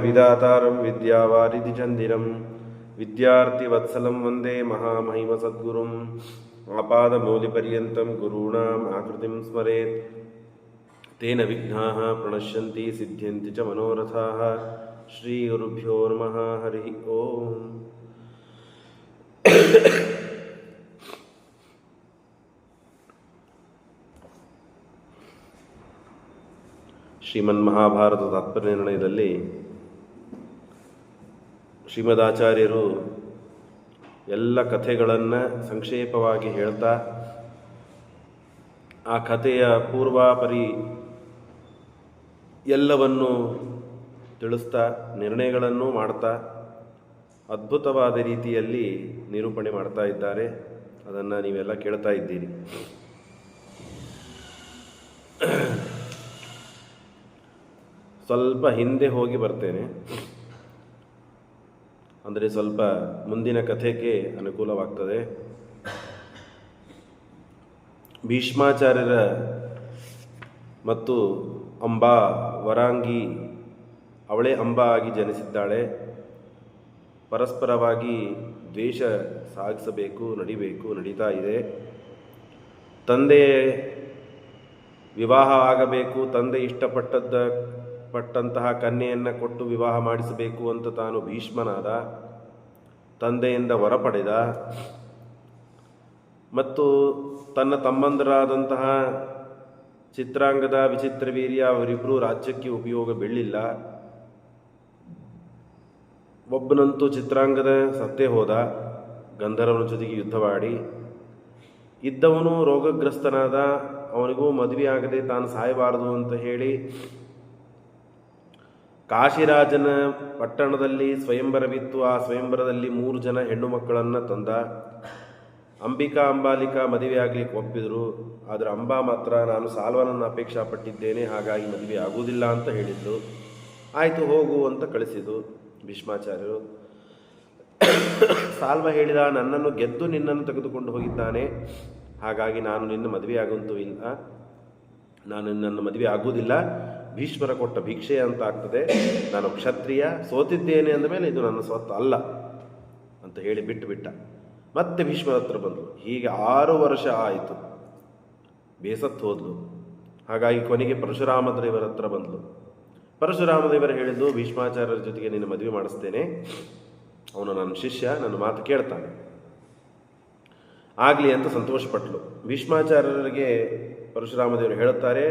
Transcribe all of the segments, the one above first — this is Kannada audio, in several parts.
ವಿಧಾತಾರಂ ವಿದ್ಯಾವಾರಿಧಿಚಂದಿರಂ ವಿದ್ಯಾರ್ಥಿವತ್ಸಲಂ ವಂದೇ ಮಹಾಮಹಿಮಸದ್ಗುರುಂ ಆಪಾದಮೌಲಿಪರ್ಯಂతం ಗುರುಣಾಂ ಆಕೃತಿಂ ಸ್ಮರೇತ್ ತೇನ ವಿಘ್ನಾಃ ಪ್ರಣಶ್ಯಂತಿ ಸಿದ್ಧ್ಯಂತಿ ಚ ಮನೋರಥಾಃ. ಶ್ರೀ ಗುರುಭ್ಯೋ ನಮಃ. ಹರಿ ಓಂ. ಶ್ರೀಮನ್ಮಹಾಭಾರತ ತಾತ್ಪರ್ಯನಿರ್ಣಯದಲ್ಲಿ ಶ್ರೀಮದಾಚಾರ್ಯರು ಎಲ್ಲ ಕಥೆಗಳನ್ನು ಸಂಕ್ಷೇಪವಾಗಿ ಹೇಳ್ತಾ ಆ ಕಥೆಯ ಪೂರ್ವಾಪರಿ ಎಲ್ಲವನ್ನು ತಿಳಿಸ್ತಾ ನಿರ್ಣಯಗಳನ್ನು ಮಾಡ್ತಾ ಅದ್ಭುತವಾದ ರೀತಿಯಲ್ಲಿ ನಿರೂಪಣೆ ಮಾಡ್ತಾ ಇದ್ದಾರೆ. ಅದನ್ನು ನೀವೆಲ್ಲ ಕೇಳ್ತಾ ಇದ್ದೀರಿ. ಸ್ವಲ್ಪ ಹಿಂದೆ ಹೋಗಿ ಬರ್ತೇನೆ, ಅಂದರೆ ಸ್ವಲ್ಪ ಮುಂದಿನ ಕಥೆಗೆ ಅನುಕೂಲವಾಗ್ತದೆ. ಭೀಷ್ಮಾಚಾರ್ಯರ ಮತ್ತು ಅಂಬಾ ವರಾಂಗಿ, ಅವಳೇ ಅಂಬಾ ಆಗಿ ಜನಿಸಿದ್ದಾಳೆ. ಪರಸ್ಪರವಾಗಿ ದ್ವೇಷ ಸಾಗಿಸಬೇಕು, ನಡೀತಾ ಇದೆ. ತಂದೆ ವಿವಾಹ ಆಗಬೇಕು, ತಂದೆ ಇಷ್ಟಪಟ್ಟಂತಹ ಕನ್ಯೆಯನ್ನು ಕೊಟ್ಟು ವಿವಾಹ ಮಾಡಿಸಬೇಕು ಅಂತ ತಾನು ಭೀಷ್ಮನಾದ, ತಂದೆಯಿಂದ ವರ ಪಡೆದ. ಮತ್ತು ತನ್ನ ತಮ್ಮಂದರಾದಂತಹ ಚಿತ್ರಾಂಗದ, ವಿಚಿತ್ರವೀರ್ಯ ಅವರಿಬ್ಬರೂ ರಾಜ್ಯಕ್ಕೆ ಉಪಯೋಗ ಬೀಳಲಿಲ್ಲ. ಒಬ್ಬನಂತೂ ಚಿತ್ರಾಂಗದ ಸತ್ತೇ ಹೋದ, ಗಂಧರ್ವನ ಜೊತೆಗೆ ಯುದ್ಧವಾಡಿ. ಇದ್ದವನು ರೋಗಗ್ರಸ್ತನಾದ, ಅವನಿಗೂ ಮದುವೆ ಆಗದೆ ತಾನು ಸಾಯಬಾರದು ಅಂತ ಹೇಳಿ ಕಾಶಿರಾಜನ ಪಟ್ಟಣದಲ್ಲಿ ಸ್ವಯಂವರವಿತ್ತು. ಆ ಸ್ವಯಂವರದಲ್ಲಿ 3 ಜನ ಹೆಣ್ಣು ಮಕ್ಕಳನ್ನು ತಂದ. ಅಂಬಿಕಾ, ಅಂಬಾಲಿಕಾ ಮದುವೆ ಆಗಲಿಕ್ಕೆ ಒಪ್ಪಿದ್ರು. ಆದರೆ ಅಂಬಾ ಮಾತ್ರ ನಾನು ಸಾಲ್ವನನ್ನು ಅಪೇಕ್ಷಾ ಪಟ್ಟಿದ್ದೇನೆ, ಹಾಗಾಗಿ ಮದುವೆ ಆಗುವುದಿಲ್ಲ ಅಂತ ಹೇಳಿದ್ರು. ಆಯಿತು ಹೋಗು ಅಂತ ಕಳಿಸಿದ್ದು ಭೀಷ್ಮಾಚಾರ್ಯರು. ಸಾಲ್ವ ಹೇಳಿದ, ನನ್ನನ್ನು ಗೆದ್ದು ನಿನ್ನನ್ನು ತೆಗೆದುಕೊಂಡು ಹೋಗಿದ್ದಾನೆ, ಹಾಗಾಗಿ ನಾನು ನಿನ್ನ ಮದುವೆ ಆಗುವಂತೂ ಇಲ್ಲ, ನಾನು ನಿನ್ನನ್ನು ಮದುವೆ ಆಗುವುದಿಲ್ಲ, ಭೀಷ್ಮರ ಕೊಟ್ಟ ಭಿಕ್ಷೆ ಅಂತ ಆಗ್ತದೆ, ನಾನು ಕ್ಷತ್ರಿಯ, ಸೋತಿದ್ದೇನೆ ಅಂದ ಮೇಲೆ ಇದು ನನ್ನ ಸ್ವತ್ತು ಅಲ್ಲ ಅಂತ ಹೇಳಿ ಬಿಟ್ಟ. ಮತ್ತೆ ಭೀಷ್ಮರ ಹತ್ರ ಬಂದರು. ಹೀಗೆ 6 ವರ್ಷ ಆಯಿತು, ಬೇಸತ್ತು ಹೋದ್ಲು. ಹಾಗಾಗಿ ಕೊನೆಗೆ ಪರಶುರಾಮ ದೇವರ ಹತ್ರ ಬಂದಳು. ಪರಶುರಾಮ ದೇವರು ಹೇಳಿದ್ದು, ಭೀಷ್ಮಾಚಾರ್ಯರ ಜೊತೆಗೆ ನಿನ್ನ ಮದುವೆ ಮಾಡಿಸ್ತೇನೆ, ಅವನು ನನ್ನ ಶಿಷ್ಯ, ನನ್ನ ಮಾತು ಕೇಳ್ತಾನೆ, ಆಗಲಿ ಅಂತ ಸಂತೋಷಪಟ್ಟಳು. ಭೀಷ್ಮಾಚಾರ್ಯರಿಗೆ ಪರಶುರಾಮ ದೇವರು ಹೇಳುತ್ತಾರೆ,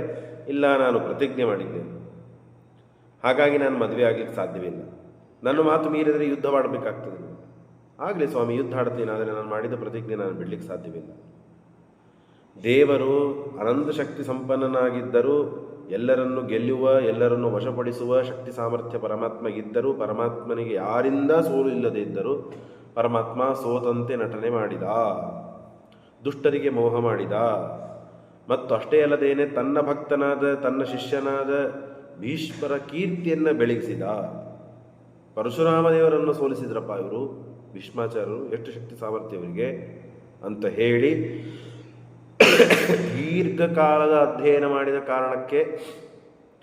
ಇಲ್ಲ, ನಾನು ಪ್ರತಿಜ್ಞೆ ಮಾಡಿದ್ದೇನೆ, ಹಾಗಾಗಿ ನಾನು ಮದುವೆ ಆಗಲಿಕ್ಕೆ ಸಾಧ್ಯವಿಲ್ಲ, ನನ್ನ ಮಾತು ಮೀರಿದರೆ ಯುದ್ಧ ಮಾಡಬೇಕಾಗ್ತದೆ. ಆಗಲಿ ಸ್ವಾಮಿ, ಯುದ್ಧ ಆಡ್ತೀನಿ, ಆದರೆ ನಾನು ಮಾಡಿದ ಪ್ರತಿಜ್ಞೆ ನಾನು ಬಿಡಲಿಕ್ಕೆ ಸಾಧ್ಯವಿಲ್ಲ. ದೇವರು ಅನಂತ ಶಕ್ತಿ ಸಂಪನ್ನನಾಗಿದ್ದರೂ, ಎಲ್ಲರನ್ನು ಗೆಲ್ಲುವ, ಎಲ್ಲರನ್ನು ವಶಪಡಿಸುವ ಶಕ್ತಿ ಸಾಮರ್ಥ್ಯ ಪರಮಾತ್ಮಗಿದ್ದರೂ, ಪರಮಾತ್ಮನಿಗೆ ಯಾರಿಂದ ಸೋಲು ಇಲ್ಲದೇ ಇದ್ದರೂ ಪರಮಾತ್ಮ ಸೋತಂತೆ ನಟನೆ ಮಾಡಿದ, ದುಷ್ಟರಿಗೆ ಮೋಹ ಮಾಡಿದ. ಮತ್ತು ಅಷ್ಟೇ ಅಲ್ಲದೇನೆ ತನ್ನ ಭಕ್ತನಾದ, ತನ್ನ ಶಿಷ್ಯನಾದ ಭೀಷ್ಮರ ಕೀರ್ತಿಯನ್ನು ಬೆಳಗಿಸಿದ. ಪರಶುರಾಮ ದೇವರನ್ನು ಸೋಲಿಸಿದ್ರಪ್ಪ ಇವರು ಭೀಷ್ಮಾಚಾರ್ಯರು, ಎಷ್ಟು ಶಕ್ತಿ ಸಾಮರ್ಥ್ಯ ಇವರಿಗೆ ಅಂತ ಹೇಳಿ ದೀರ್ಘಕಾಲದ ಅಧ್ಯಯನ ಮಾಡಿದ ಕಾರಣಕ್ಕೆ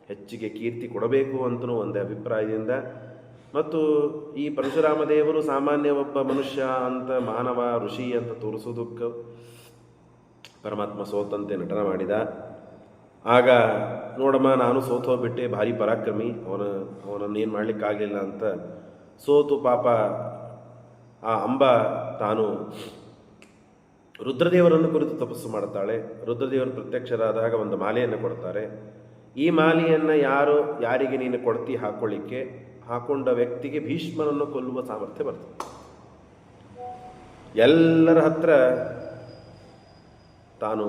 ಹೆಚ್ಚಿಗೆ ಕೀರ್ತಿ ಕೊಡಬೇಕು ಅಂತಲೂ ಒಂದೇ ಅಭಿಪ್ರಾಯದಿಂದ, ಮತ್ತು ಈ ಪರಶುರಾಮ ದೇವರು ಸಾಮಾನ್ಯ ಒಬ್ಬ ಮನುಷ್ಯ ಅಂತ, ಮಾನವ ಋಷಿ ಅಂತ ತೋರಿಸೋದಕ್ಕೆ ಪರಮಾತ್ಮ ಸೋತಂತೆ ನಟನ ಮಾಡಿದ. ಆಗ ನೋಡಮ್ಮ, ನಾನು ಸೋತು ಹೋಗ್ಬಿಟ್ಟೆ, ಭಾರಿ ಪರಾಕ್ರಮಿ, ಅವನನ್ನು ಏನು ಮಾಡಲಿಕ್ಕಾಗಲಿಲ್ಲ ಅಂತ ಸೋತು ಪಾಪ ಆ ಅಂಬಾ ತಾನು ರುದ್ರದೇವರನ್ನು ಕುರಿತು ತಪಸ್ಸು ಮಾಡುತ್ತಾಳೆ. ರುದ್ರದೇವರು ಪ್ರತ್ಯಕ್ಷರಾದಾಗ ಒಂದು ಮಾಲೆಯನ್ನು ಕೊಡ್ತಾರೆ. ಈ ಮಾಲೆಯನ್ನು ಯಾರಿಗೆ ನೀನು ಕೊಡ್ತಿ ಹಾಕೊಳ್ಳಿಕ್ಕೆ, ಹಾಕೊಂಡ ವ್ಯಕ್ತಿಗೆ ಭೀಷ್ಮನನ್ನು ಕೊಲ್ಲುವ ಸಾಮರ್ಥ್ಯ ಬರ್ತದೆ. ಎಲ್ಲರ ಹತ್ರ ತಾನು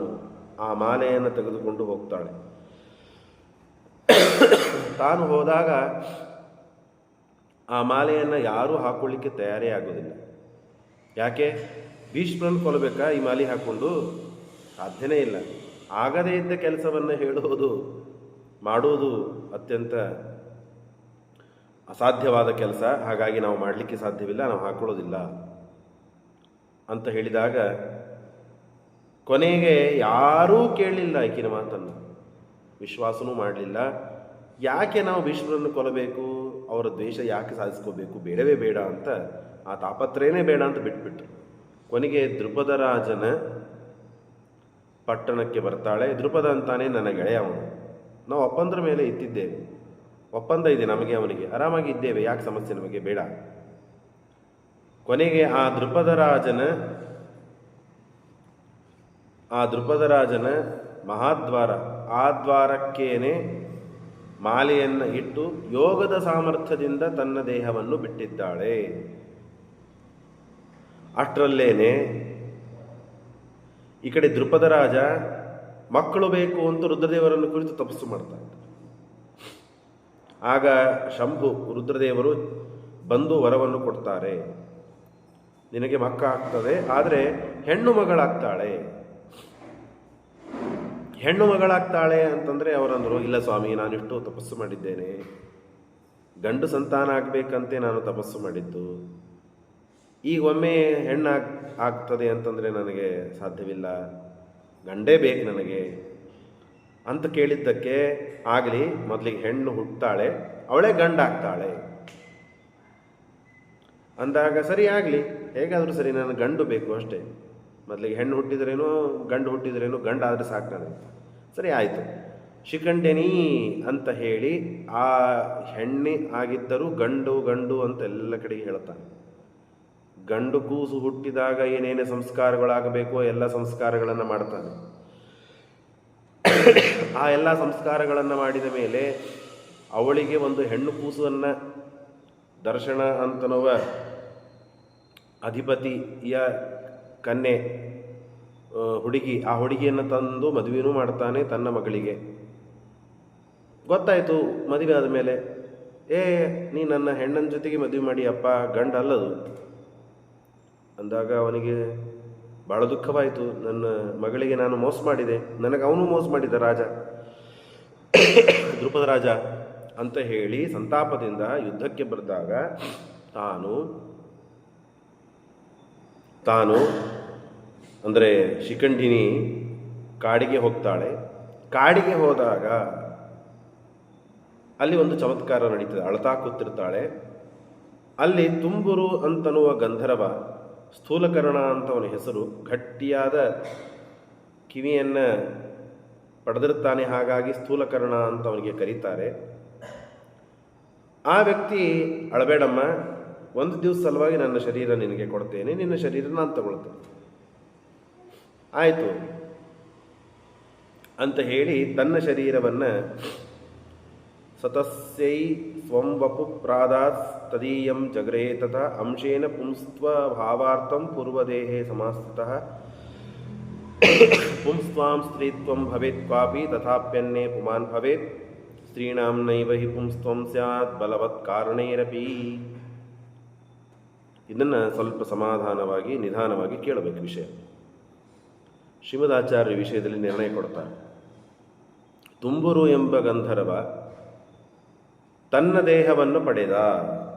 ಆ ಮಾಲೆಯನ್ನು ತೆಗೆದುಕೊಂಡು ಹೋಗ್ತಾಳೆ. ತಾನು ಹೋದಾಗ ಆ ಮಾಲೆಯನ್ನು ಯಾರೂ ಹಾಕೊಳ್ಳಿಕ್ಕೆ ತಯಾರೇ ಆಗೋದಿಲ್ಲ. ಯಾಕೆ? ಭೀಷ್ಮರನ್ನು ಕೊಲ್ಲಬೇಕಾ ಈ ಮಾಲೆ ಹಾಕ್ಕೊಂಡು? ಸಾಧ್ಯನೇ ಇಲ್ಲ. ಆಗದೇ ಇದ್ದ ಕೆಲಸವನ್ನು ಹೇಳುವುದು, ಮಾಡುವುದು ಅತ್ಯಂತ ಅಸಾಧ್ಯವಾದ ಕೆಲಸ, ಹಾಗಾಗಿ ನಾವು ಮಾಡಲಿಕ್ಕೆ ಸಾಧ್ಯವಿಲ್ಲ, ನಾವು ಹಾಕೊಳ್ಳೋದಿಲ್ಲ ಅಂತ ಹೇಳಿದಾಗ ಕೊನೆಗೆ ಯಾರೂ ಕೇಳಲಿಲ್ಲ ಈಕಿನ ಮಾತನ್ನು, ವಿಶ್ವಾಸನೂ ಮಾಡಲಿಲ್ಲ. ಯಾಕೆ ನಾವು ಭೀಷ್ಮರನ್ನು ಕೊಲ್ಲಬೇಕು? ಅವರ ದ್ವೇಷ ಯಾಕೆ ಸಾಧಿಸ್ಕೋಬೇಕು, ಬೇಡವೇ ಬೇಡ ಅಂತ, ಆ ತಾಪತ್ರಯನೇ ಬೇಡ ಅಂತ ಬಿಟ್ಬಿಟ್ರು. ಕೊನೆಗೆ ದ್ರುಪದ ರಾಜನ ಪಟ್ಟಣಕ್ಕೆ ಬರ್ತಾಳೆ. ದ್ರುಪದ ಅಂತಾನೆ ನನ್ನ ಗೆಳೆಯ ಅವನು, ನಾವು ಒಪ್ಪಂದರ ಮೇಲೆ ಇತ್ತಿದ್ದೇವೆ, ಒಪ್ಪಂದ ಇದೆ ನಮಗೆ ಅವನಿಗೆ, ಆರಾಮಾಗಿ ಇದ್ದೇವೆ, ಯಾಕೆ ಸಮಸ್ಯೆ ನಮಗೆ ಬೇಡ. ಕೊನೆಗೆ ಆ ದ್ರುಪದ ರಾಜನ ಮಹಾದ್ವಾರ, ಆ ದ್ವಾರಕ್ಕೇನೆ ಮಾಲೆಯನ್ನು ಇಟ್ಟು ಯೋಗದ ಸಾಮರ್ಥ್ಯದಿಂದ ತನ್ನ ದೇಹವನ್ನು ಬಿಟ್ಟಿದ್ದಾಳೆ. ಅಷ್ಟರಲ್ಲೇನೆ ಈ ಕಡೆ ದ್ರುಪದ ರಾಜ ಮಕ್ಕಳು ಬೇಕು ಅಂತ ರುದ್ರದೇವರನ್ನು ಕುರಿತು ತಪಸ್ಸು ಮಾಡ್ತಾ ಇದ್ದ. ಆಗ ಶಂಭು ರುದ್ರದೇವರು ಬಂದು ವರವನ್ನು ಕೊಡ್ತಾರೆ, ನಿನಗೆ ಮಕ್ಕ ಆಗ್ತದೆ, ಆದರೆ ಹೆಣ್ಣು ಮಗಳಾಗ್ತಾಳೆ ಅಂತಂದರೆ ಅವರಂದರು, ಇಲ್ಲ ಸ್ವಾಮಿ, ನಾನಿಷ್ಟು ತಪಸ್ಸು ಮಾಡಿದ್ದೇನೆ, ಗಂಡು ಸಂತಾನ ಆಗಬೇಕಂತೆ ನಾನು ತಪಸ್ಸು ಮಾಡಿದ್ದು, ಈಗ ಒಮ್ಮೆ ಆಗ್ತದೆ ಅಂತಂದರೆ ನನಗೆ ಸಾಧ್ಯವಿಲ್ಲ, ಗಂಡೇ ಬೇಕು ನನಗೆ ಅಂತ ಕೇಳಿದ್ದಕ್ಕೆ, ಆಗಲಿ ಮೊದಲಿಗೆ ಹೆಣ್ಣು ಹುಟ್ಟುತ್ತಾಳೆ, ಅವಳೇ ಗಂಡಾಗ್ತಾಳೆ ಅಂದಾಗ, ಸರಿ ಆಗಲಿ, ಹೇಗಾದರೂ ಸರಿ, ನಾನು ಗಂಡು ಬೇಕು ಅಷ್ಟೇ, ಮೊದಲಿಗೆ ಹೆಣ್ಣು ಹುಟ್ಟಿದ್ರೇನು ಗಂಡು ಹುಟ್ಟಿದ್ರೇನು, ಗಂಡಾದರೆ ಸಾಕು ನನಗೆ, ಸರಿ ಆಯಿತು. ಶಿಖಂಡಿನಿ ಅಂತ ಹೇಳಿ ಆ ಹೆಣ್ಣೆ ಆಗಿದ್ದರೂ ಗಂಡು ಅಂತ ಎಲ್ಲ ಕಡೆಗೆ ಹೇಳ್ತಾನೆ. ಗಂಡು ಕೂಸು ಹುಟ್ಟಿದಾಗ ಏನೇನು ಸಂಸ್ಕಾರಗಳಾಗಬೇಕೋ ಎಲ್ಲ ಸಂಸ್ಕಾರಗಳನ್ನು ಮಾಡ್ತಾನೆ. ಆ ಎಲ್ಲ ಸಂಸ್ಕಾರಗಳನ್ನು ಮಾಡಿದ ಮೇಲೆ ಅವಳಿಗೆ ಒಂದು ಹೆಣ್ಣು ಕೂಸುವನ್ನು ದರ್ಶನ ಅಂತನವ ಅಧಿಪತಿಯ ಕನ್ಯೆ ಹುಡುಗಿ, ಆ ಹುಡುಗಿಯನ್ನು ತಂದು ಮದುವೆನೂ ಮಾಡ್ತಾನೆ ತನ್ನ ಮಗಳಿಗೆ. ಗೊತ್ತಾಯಿತು ಮದುವೆ ಆದಮೇಲೆ, ನೀ ನನ್ನ ಹೆಣ್ಣನ ಜೊತೆಗೆ ಮದುವೆ ಮಾಡಿ ಅಪ್ಪ, ಗಂಡ ಅಲ್ಲದು ಅಂದಾಗ ಅವನಿಗೆ ಭಾಳ ದುಃಖವಾಯಿತು. ನನ್ನ ಮಗಳಿಗೆ ನಾನು ಮೋಸ ಮಾಡಿದೆ, ನನಗೆ ಅವನು ಮೋಸ ಮಾಡಿದ ರಾಜ, ದ್ರುಪದ ರಾಜ ಅಂತ ಹೇಳಿ ಸಂತಾಪದಿಂದ ಯುದ್ಧಕ್ಕೆ ಬರೆದಾಗ ತಾನು ಅಂದರೆ ಶಿಖಂಡಿನಿ ಕಾಡಿಗೆ ಹೋಗ್ತಾಳೆ. ಕಾಡಿಗೆ ಹೋದಾಗ ಅಲ್ಲಿ ಒಂದು ಚಮತ್ಕಾರ ನಡೀತದೆ. ಅಳತಾ ಕೂತಿರ್ತಾಳೆ. ಅಲ್ಲಿ ತುಂಬುರು ಅಂತನ್ನುವ ಗಂಧರ್ವ, ಸ್ಥೂಲಕರ್ಣ ಅಂತ ಅವನ ಹೆಸರು, ಗಟ್ಟಿಯಾದ ಕಿವಿಯನ್ನು ಪಡೆದಿರ್ತಾನೆ, ಹಾಗಾಗಿ ಸ್ಥೂಲಕರ್ಣ ಅಂತ ಅವನಿಗೆ ಕರೀತಾರೆ. ಆ ವ್ಯಕ್ತಿ, ಅಳಬೇಡಮ್ಮ, ಒಂದು ದಿವಸ ಸಲುವಾಗಿ ನನ್ನ ಶರೀರ ನಿನಗೆ ಕೊಡ್ತೇನೆ, ನಿನ್ನ ಶರೀರ ನಾನು ತಗೊಳ್ತೇನೆ, ಆಯಿತು ಅಂತ ಹೇಳಿ ತನ್ನ ಶರೀರವನ್ನು ಸತಸ್ಯೈ ಸ್ವಂ ವಪು ಪ್ರಾದಾತ್ ತದೀಯಂ ಜಗ್ರೇ ತಥಾ ಅಂಶೇನ ಪುಂಸ್ತ್ವ ಭಾವಾರ್ಥಂ ಪೂರ್ವದೇಹೇ ಸಮಾಸ್ಥಿತಃ ಪುಂಸ್ತ್ವಾಂ ಸ್ತ್ರೀತ್ವಂ ಭವೇತ್ ಕ್ವಾಪಿ ತಥಾಪ್ಯನ್ನೇ ಪುಮಾನ್ ಭವೇತ್ ಸ್ತ್ರೀಣಾಂ ನೈವ ಹಿ ಪುಂಸ್ತ್ವಂ ಸ್ಯಾತ್ ಬಲವತ್ ಕಾರಣೈರಪಿ. ಇದನ್ನು ಸ್ವಲ್ಪ ಸಮಾಧಾನವಾಗಿ ನಿಧಾನವಾಗಿ ಕೇಳಬೇಕು ವಿಷಯ. ಶ್ರೀಮದಾಚಾರ್ಯ ವಿಷಯದಲ್ಲಿ ನಿರ್ಣಯ ಕೊಡ್ತಾರೆ. ತುಂಬುರು ಎಂಬ ಗಂಧರ್ವ ತನ್ನ ದೇಹವನ್ನು ಪಡೆದ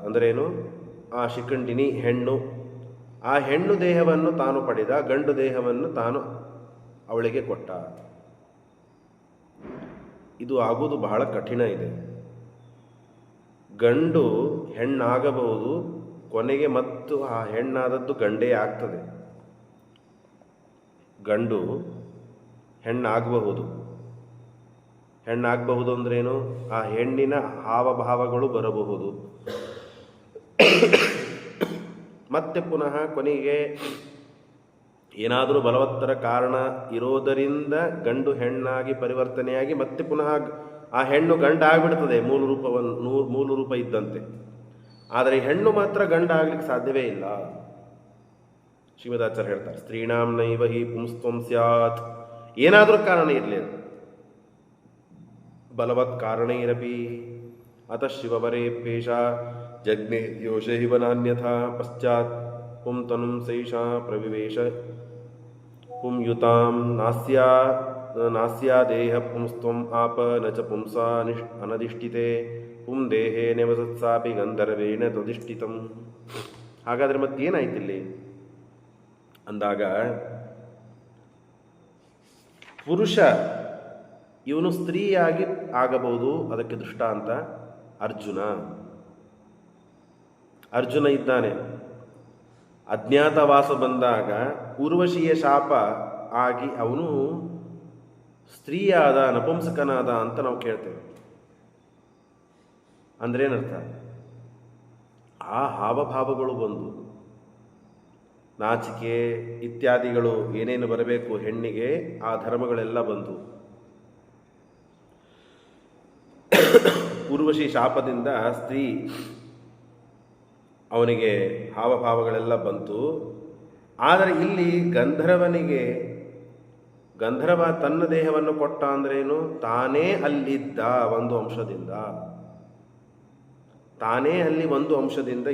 ಅಂದರೇನು, ಆ ಶಿಖಂಡಿನಿ ಹೆಣ್ಣು, ಆ ಹೆಣ್ಣು ದೇಹವನ್ನು ತಾನು ಪಡೆದ, ಗಂಡು ದೇಹವನ್ನು ತಾನು ಅವಳಿಗೆ ಕೊಟ್ಟ. ಇದು ಆಗುವುದು ಬಹಳ ಕಠಿಣ ಇದೆ. ಗಂಡು ಹೆಣ್ಣಾಗಬಹುದು, ಕೊನೆಗೆ ಮತ್ತು ಆ ಹೆಣ್ಣಾದದ್ದು ಗಂಡೇ ಆಗ್ತದೆ. ಗಂಡು ಹೆಣ್ಣಾಗಬಹುದು ಅಂದ್ರೇನು, ಆ ಹೆಣ್ಣಿನ ಹಾವಭಾವಗಳು ಬರಬಹುದು. ಮತ್ತೆ ಪುನಃ ಕೊನೆಗೆ ಏನಾದರೂ ಬಲವತ್ತರ ಕಾರಣ ಇರೋದರಿಂದ ಗಂಡು ಹೆಣ್ಣಾಗಿ ಪರಿವರ್ತನೆಯಾಗಿ ಮತ್ತೆ ಪುನಃ ಆ ಹೆಣ್ಣು ಗಂಡ ಆಗಿಬಿಡ್ತದೆ, ಮೂಲ ರೂಪ ಇದ್ದಂತೆ. ಆದರೆ ಹೆಣ್ಣು ಮಾತ್ರ ಗಂಡ ಆಗ್ಲಿಕ್ಕೆ ಸಾಧ್ಯವೇ ಇಲ್ಲ. ಶ್ರೀಮದಾಚಾರ್ಯ ಹೇಳ್ತಾರೆ, ಸ್ತ್ರೀಣಾಂ ನೈವ ಹಿ ಪುಂಸ್ತ್ವಂ ಸ್ಯಾತ್, ಏನಾದರೂ ಕಾರಣ ಇರಲಿ, ಬಲವತ್ ಕಾರಣೈರಪಿ ಅತಃ ಶಿವವರೇಭ್ಯೇಷ ಜಗ್ನೆ ಯೋಷೈವ ನಾನ್ಯಥಾ ಪಶ್ಚಾತ್ ಪುಂ ತನುಂ ಸೈಷಾ ಪ್ರವಿವೇಶ ಪುಂಯುತಾಂ ನಾಸ್ಯಾ ದೇಹ ಪುಂಸ್ತ್ವಂ ಆಪ ನ ಚ ಪುಂಸಾ ಅನಧಿಷ್ಠಿತೆ ಪುಂ ದೇಹೇ ನಿವಸತ್ಸಾಪಿ ಗಂಧರ್ವೇಣ ತದಿಷ್ಠಿತಂ. ಹಾಗಾದರೆ ಮತ್ತೇನಾಯ್ತಿಲ್ಲಿ ಅಂದಾಗ, ಪುರುಷ ಇವನು ಸ್ತ್ರೀಯಾಗಿ ಆಗಬಹುದು. ಅದಕ್ಕೆ ದೃಷ್ಟಾಂತ ಅರ್ಜುನ. ಅರ್ಜುನ ಇದ್ದಾನೆ. ಅಜ್ಞಾತವಾಸ ಬಂದಾಗ ಊರ್ವಶಿಯ ಶಾಪ ಆಗಿ ಅವನು ಸ್ತ್ರೀಯಾದ, ನಪುಂಸಕನಾದ ಅಂತ ನಾವು ಕೇಳ್ತೇವೆ. ಅಂದ್ರೇನರ್ಥ? ಆ ಹಾವಭಾವಗಳು ಬಂದು, ನಾಚಿಕೆ ಇತ್ಯಾದಿಗಳು ಏನೇನು ಬರಬೇಕು ಹೆಣ್ಣಿಗೆ, ಆ ಧರ್ಮಗಳೆಲ್ಲ ಬಂದು ಊರ್ವಶಿ ಶಾಪದಿಂದ ಸ್ತ್ರೀ ಅವನಿಗೆ ಹಾವಭಾವಗಳೆಲ್ಲ ಬಂತು. ಆದರೆ ಇಲ್ಲಿ ಗಂಧರ್ವ ತನ್ನ ದೇಹವನ್ನು ಕೊಟ್ಟ ಅಂದ್ರೇನು? ತಾನೇ ಅಲ್ಲಿದ್ದ ಒಂದು ಅಂಶದಿಂದ, ತಾನೇ ಅಲ್ಲಿ ಒಂದು ಅಂಶದಿಂದ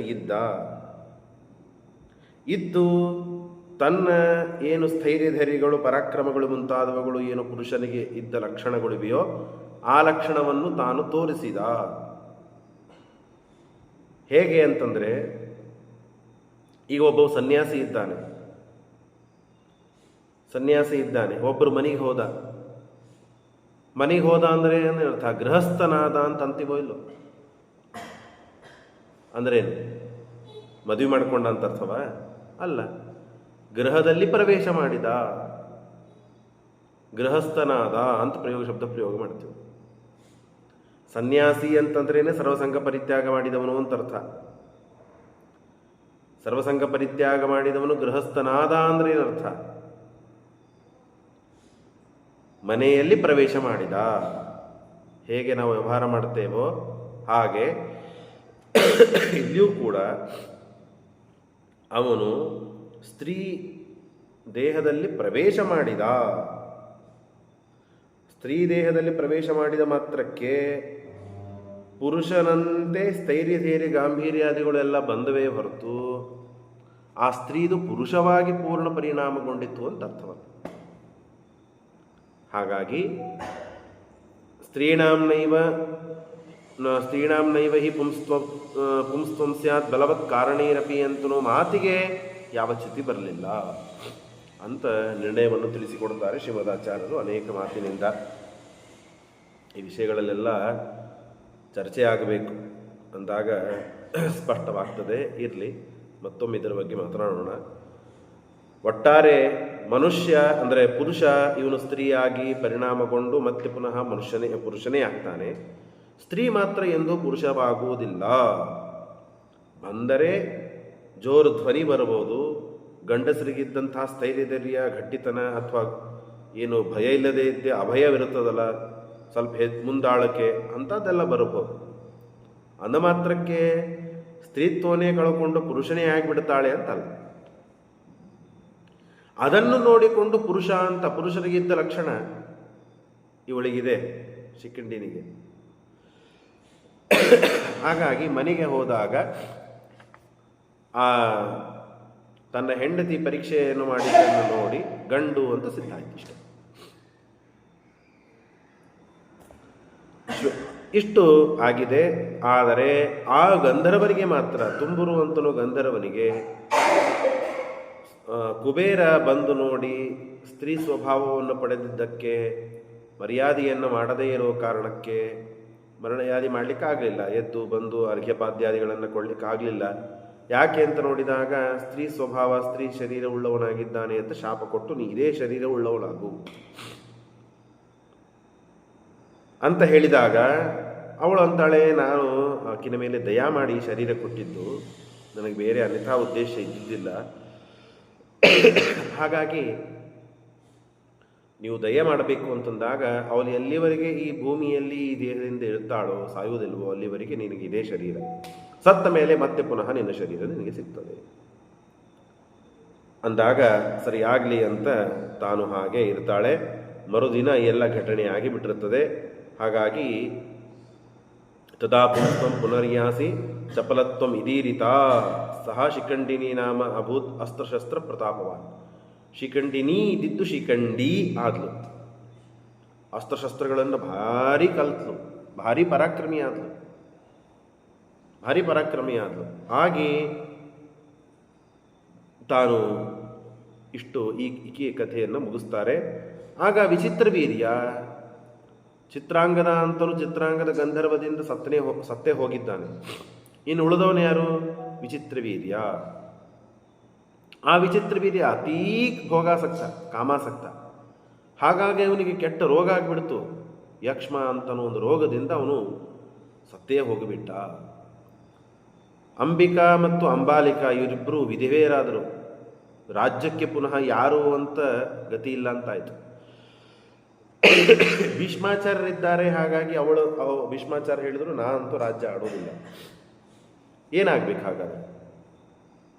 ಇದ್ದು ತನ್ನ ಏನು ಸ್ಥೈರ್ಯಧೈರ್ಯಗಳು, ಪರಾಕ್ರಮಗಳು ಮುಂತಾದವುಗಳು ಏನು ಪುರುಷನಿಗೆ ಇದ್ದ ಲಕ್ಷಣಗಳಿವೆಯೋ ಆ ಲಕ್ಷಣವನ್ನು ತಾನು ತೋರಿಸಿದ. ಹೇಗೆ ಅಂತಂದರೆ, ಈಗ ಒಬ್ಬ ಸನ್ಯಾಸಿ ಇದ್ದಾನೆ, ಒಬ್ಬರು ಮನೆಗೆ ಹೋದ ಅಂದರೆ ಏನರ್ಥ? ಗೃಹಸ್ಥನಾದ ಅಂತ ಅಂತೀವೋ ಇಲ್ಲೋ? ಅಂದ್ರೇನು? ಮದುವೆ ಮಾಡಿಕೊಂಡ ಅಂತ ಅರ್ಥವ? ಅಲ್ಲ, ಗೃಹದಲ್ಲಿ ಪ್ರವೇಶ ಮಾಡಿದ, ಗೃಹಸ್ಥನಾದ ಅಂತ ಶಬ್ದ ಪ್ರಯೋಗ ಮಾಡ್ತೀವಿ. ಸನ್ಯಾಸಿ ಅಂತಂದ್ರೇನೆ ಸರ್ವಸಂಗ ಪರಿತ್ಯಾಗ ಮಾಡಿದವನು ಅಂತ ಅರ್ಥ. ಸರ್ವಸಂಗ ಪರಿತ್ಯಾಗ ಮಾಡಿದವನು ಗೃಹಸ್ಥನಾದ ಅಂದ್ರೆ ಏನರ್ಥ? ಮನೆಯಲ್ಲಿ ಪ್ರವೇಶ ಮಾಡಿದ. ಹೇಗೆ ನಾವು ವ್ಯವಹಾರ ಮಾಡ್ತೇವೋ ಹಾಗೆ ಇಲ್ಲಿಯೂ ಕೂಡ ಅವನು ಸ್ತ್ರೀ ದೇಹದಲ್ಲಿ ಪ್ರವೇಶ ಮಾಡಿದ. ಸ್ತ್ರೀ ದೇಹದಲ್ಲಿ ಪ್ರವೇಶ ಮಾಡಿದ ಮಾತ್ರಕ್ಕೆ ಪುರುಷನಂತೆ ಸ್ಥೈರ್ಯ ಗಾಂಭೀರ್ಯಾದಿಗಳೆಲ್ಲ ಬಂದವೇ ಹೊರತು ಆ ಸ್ತ್ರೀದು ಪುರುಷವಾಗಿ ಪೂರ್ಣ ಪರಿಣಾಮಗೊಂಡಿತ್ತು ಅಂತ ಅರ್ಥವಲ್ಲ. ಹಾಗಾಗಿ ಸ್ತ್ರೀಣಾಂ ನೈವ ಹಿ ಪುಂಸ್ತ್ವಂ ಸ್ಯಾತ್ ಬಲವತ್ ಕಾರಣೇರಪಿ ಅಂತನೋ ಮಾತಿಗೆ ಯಾವ ಚ್ಯುತಿ ಬರಲಿಲ್ಲ ಅಂತ ನಿರ್ಣಯವನ್ನು ತಿಳಿಸಿಕೊಡುತ್ತಾರೆ ಶ್ರೀಮದಾಚಾರ್ಯರು ಅನೇಕ ಮಾತಿನಿಂದ. ಈ ವಿಷಯಗಳಲ್ಲೆಲ್ಲ ಚರ್ಚೆ ಆಗಬೇಕು ಅಂದಾಗ ಸ್ಪಷ್ಟವಾಗ್ತದೆ. ಇರಲಿ, ಮತ್ತೊಮ್ಮೆ ಇದರ ಬಗ್ಗೆ ಮಾತನಾಡೋಣ. ಒಟ್ಟಾರೆ ಮನುಷ್ಯ ಅಂದರೆ ಪುರುಷ ಇವನು ಸ್ತ್ರೀಯಾಗಿ ಪರಿಣಾಮಗೊಂಡು ಮತ್ತೆ ಪುನಃ ಪುರುಷನೇ ಆಗ್ತಾನೆ. ಸ್ತ್ರೀ ಮಾತ್ರ ಎಂದೂ ಪುರುಷವಾಗುವುದಿಲ್ಲ. ಬಂದರೆ ಜೋರು ಧ್ವನಿ ಬರಬಹುದು, ಗಂಡಸರಿಗಿದ್ದಂತಹ ಸ್ಥೈರ್ಯಧೈರ್ಯ ಗಟ್ಟಿತನ ಅಥವಾ ಏನು ಭಯ ಇಲ್ಲದೆ ಇದ್ದೆ ಅಭಯವಿರುತ್ತದಲ್ಲ, ಸ್ವಲ್ಪ ಮುಂದಾಳಕೆ ಅಂಥದ್ದೆಲ್ಲ ಬರಬಹುದು. ಅಂದ ಮಾತ್ರಕ್ಕೆ ಸ್ತ್ರೀತ್ವನೇ ಕಳ್ಕೊಂಡು ಪುರುಷನೇ ಆಗಿಬಿಡ್ತಾಳೆ ಅಂತಲ್ಲ. ಅದನ್ನು ನೋಡಿಕೊಂಡು ಪುರುಷರಿಗಿದ್ದ ಲಕ್ಷಣ ಇವಳಿಗಿದೆ, ಶಿಖಂಡಿನಿಗೆ. ಹಾಗಾಗಿ ಮನೆಗೆ ಹೋದಾಗ ತನ್ನ ಹೆಂಡತಿ ಪರೀಕ್ಷೆಯನ್ನು ಮಾಡಿದ್ದನ್ನು ನೋಡಿ ಗಂಡು ಅಂತ ಸಿದ್ಧ ಆಯ್ತು. ಇಷ್ಟು ಆಗಿದೆ. ಆದರೆ ಆ ಗಂಧರ್ವರಿಗೆ ಮಾತ್ರ, ತುಂಬುರು ಅಂತನೋ ಗಂಧರ್ವನಿಗೆ ಕುಬೇರ ಬಂದು ನೋಡಿ ಸ್ತ್ರೀ ಸ್ವಭಾವವನ್ನು ಪಡೆದಿದ್ದಕ್ಕೆ ಮರ್ಯಾದೆಯನ್ನು ಮಾಡದೇ ಇರೋ ಕಾರಣಕ್ಕೆ ಮರಣಯಾದಿ ಮಾಡಲಿಕ್ಕಾಗಲಿಲ್ಲ. ಎದ್ದು ಬಂದು ಅರ್ಘ್ಯಪಾದ್ಯಾದಿಗಳನ್ನು ಕೊಡಲಿಕ್ಕಾಗಲಿಲ್ಲ. ಯಾಕೆ ಅಂತ ನೋಡಿದಾಗ ಸ್ತ್ರೀ ಸ್ವಭಾವ, ಸ್ತ್ರೀ ಶರೀರ ಉಳ್ಳವನಾಗಿದ್ದಾನೆ ಅಂತ ಶಾಪ ಕೊಟ್ಟು ನೀ ಇದೇ ಶರೀರ ಉಳ್ಳವಳಾಗು ಅಂತ ಹೇಳಿದಾಗ ಅವಳು ಅಂತಾಳೆ, ನಾನು ಆಕಿನ ಮೇಲೆ ದಯಾ ಮಾಡಿ ಶರೀರ ಕೊಟ್ಟಿದ್ದು, ನನಗೆ ಬೇರೆ ಅನ್ಯಥಾ ಉದ್ದೇಶ ಇದ್ದಿದ್ದಿಲ್ಲ. ಹಾಗಾಗಿ ನೀವು ದಯ ಮಾಡಬೇಕು ಅಂತಂದಾಗ ಅವಳು ಎಲ್ಲಿವರೆಗೆ ಈ ಭೂಮಿಯಲ್ಲಿ ಈ ದೇಹದಿಂದ ಇರ್ತಾಳೋ, ಸಾಯುವುದಿಲ್ವೋ, ಅಲ್ಲಿವರೆಗೆ ನಿನಗೆ ಇದೇ ಶರೀರ. ಸತ್ತ ಮೇಲೆ ಮತ್ತೆ ಪುನಃ ನಿನ್ನ ಶರೀರ ನಿನಗೆ ಸಿಗ್ತದೆ ಅಂದಾಗ ಸರಿಯಾಗಲಿ ಅಂತ ತಾನು ಹಾಗೆ ಇರ್ತಾಳೆ. ಮರುದಿನ ಎಲ್ಲ ಘಟನೆ ಆಗಿಬಿಟ್ಟಿರುತ್ತದೆ. ಹಾಗಾಗಿ ತದಾ ಪುಂಸ್ತ್ವಂ ಪುನರ್ಯಾಸಿ ಚಪಲತ್ವಂ ಇದೀರಿತಾ ಸಹ ಶಿಖಂಡಿನಿ ನಾಮ ಅಭೂತ್ ಅಸ್ತ್ರಶಸ್ತ್ರ ಪ್ರತಾಪವಾನ್. ಶಿಖಂಡಿನಿ ಇದ್ದಿದ್ದು ಶಿಖಂಡಿ ಆದ್ಲು. ಅಸ್ತ್ರಶಸ್ತ್ರಗಳನ್ನು ಭಾರಿ ಕಲ್ತ್ಲು, ಭಾರಿ ಪರಾಕ್ರಮಿ ಆದ್ಲು. ಹಾಗೆ ತಾನು ಇಷ್ಟು ಈಕೆಯ ಕಥೆಯನ್ನು ಮುಗಿಸ್ತಾರೆ. ಆಗ ವಿಚಿತ್ರ ವೀರ್ಯ ಚಿತ್ರಾಂಗದ ಗಂಧರ್ವದಿಂದ ಸತ್ತೇ ಹೋಗಿದ್ದಾನೆ. ಇನ್ನು ಉಳಿದವನು ಯಾರು? ವಿಚಿತ್ರ ವೀರ್ಯ. ಆ ವಿಚಿತ್ರ ವೀರ್ಯ ಅತೀ ಭೋಗಾಸಕ್ತ, ಕಾಮಾಸಕ್ತ. ಹಾಗಾಗಿ ಅವನಿಗೆ ಕೆಟ್ಟ ರೋಗ ಆಗಿಬಿಡ್ತು. ಯಕ್ಷ್ಮ ಅಂತನೋ ಒಂದು ರೋಗದಿಂದ ಅವನು ಸತ್ತೇ ಹೋಗಿಬಿಟ್ಟ. ಅಂಬಿಕಾ ಮತ್ತು ಅಂಬಾಲಿಕಾ ಇವರಿಬ್ಬರು ವಿಧವೆಯರಾದರು. ರಾಜ್ಯಕ್ಕೆ ಪುನಃ ಯಾರು ಅಂತ ಗತಿ ಇಲ್ಲ ಅಂತಾಯಿತು. ಭೀಷ್ಮಾಚಾರ್ಯರಿದ್ದಾರೆ. ಹಾಗಾಗಿ ಭೀಷ್ಮಾಚಾರ್ಯ ಹೇಳಿದ್ರು, ನಾನಂತೂ ರಾಜ್ಯ ಆಡೋದಿಲ್ಲ. ಏನಾಗಬೇಕು ಹಾಗಾದರೆ?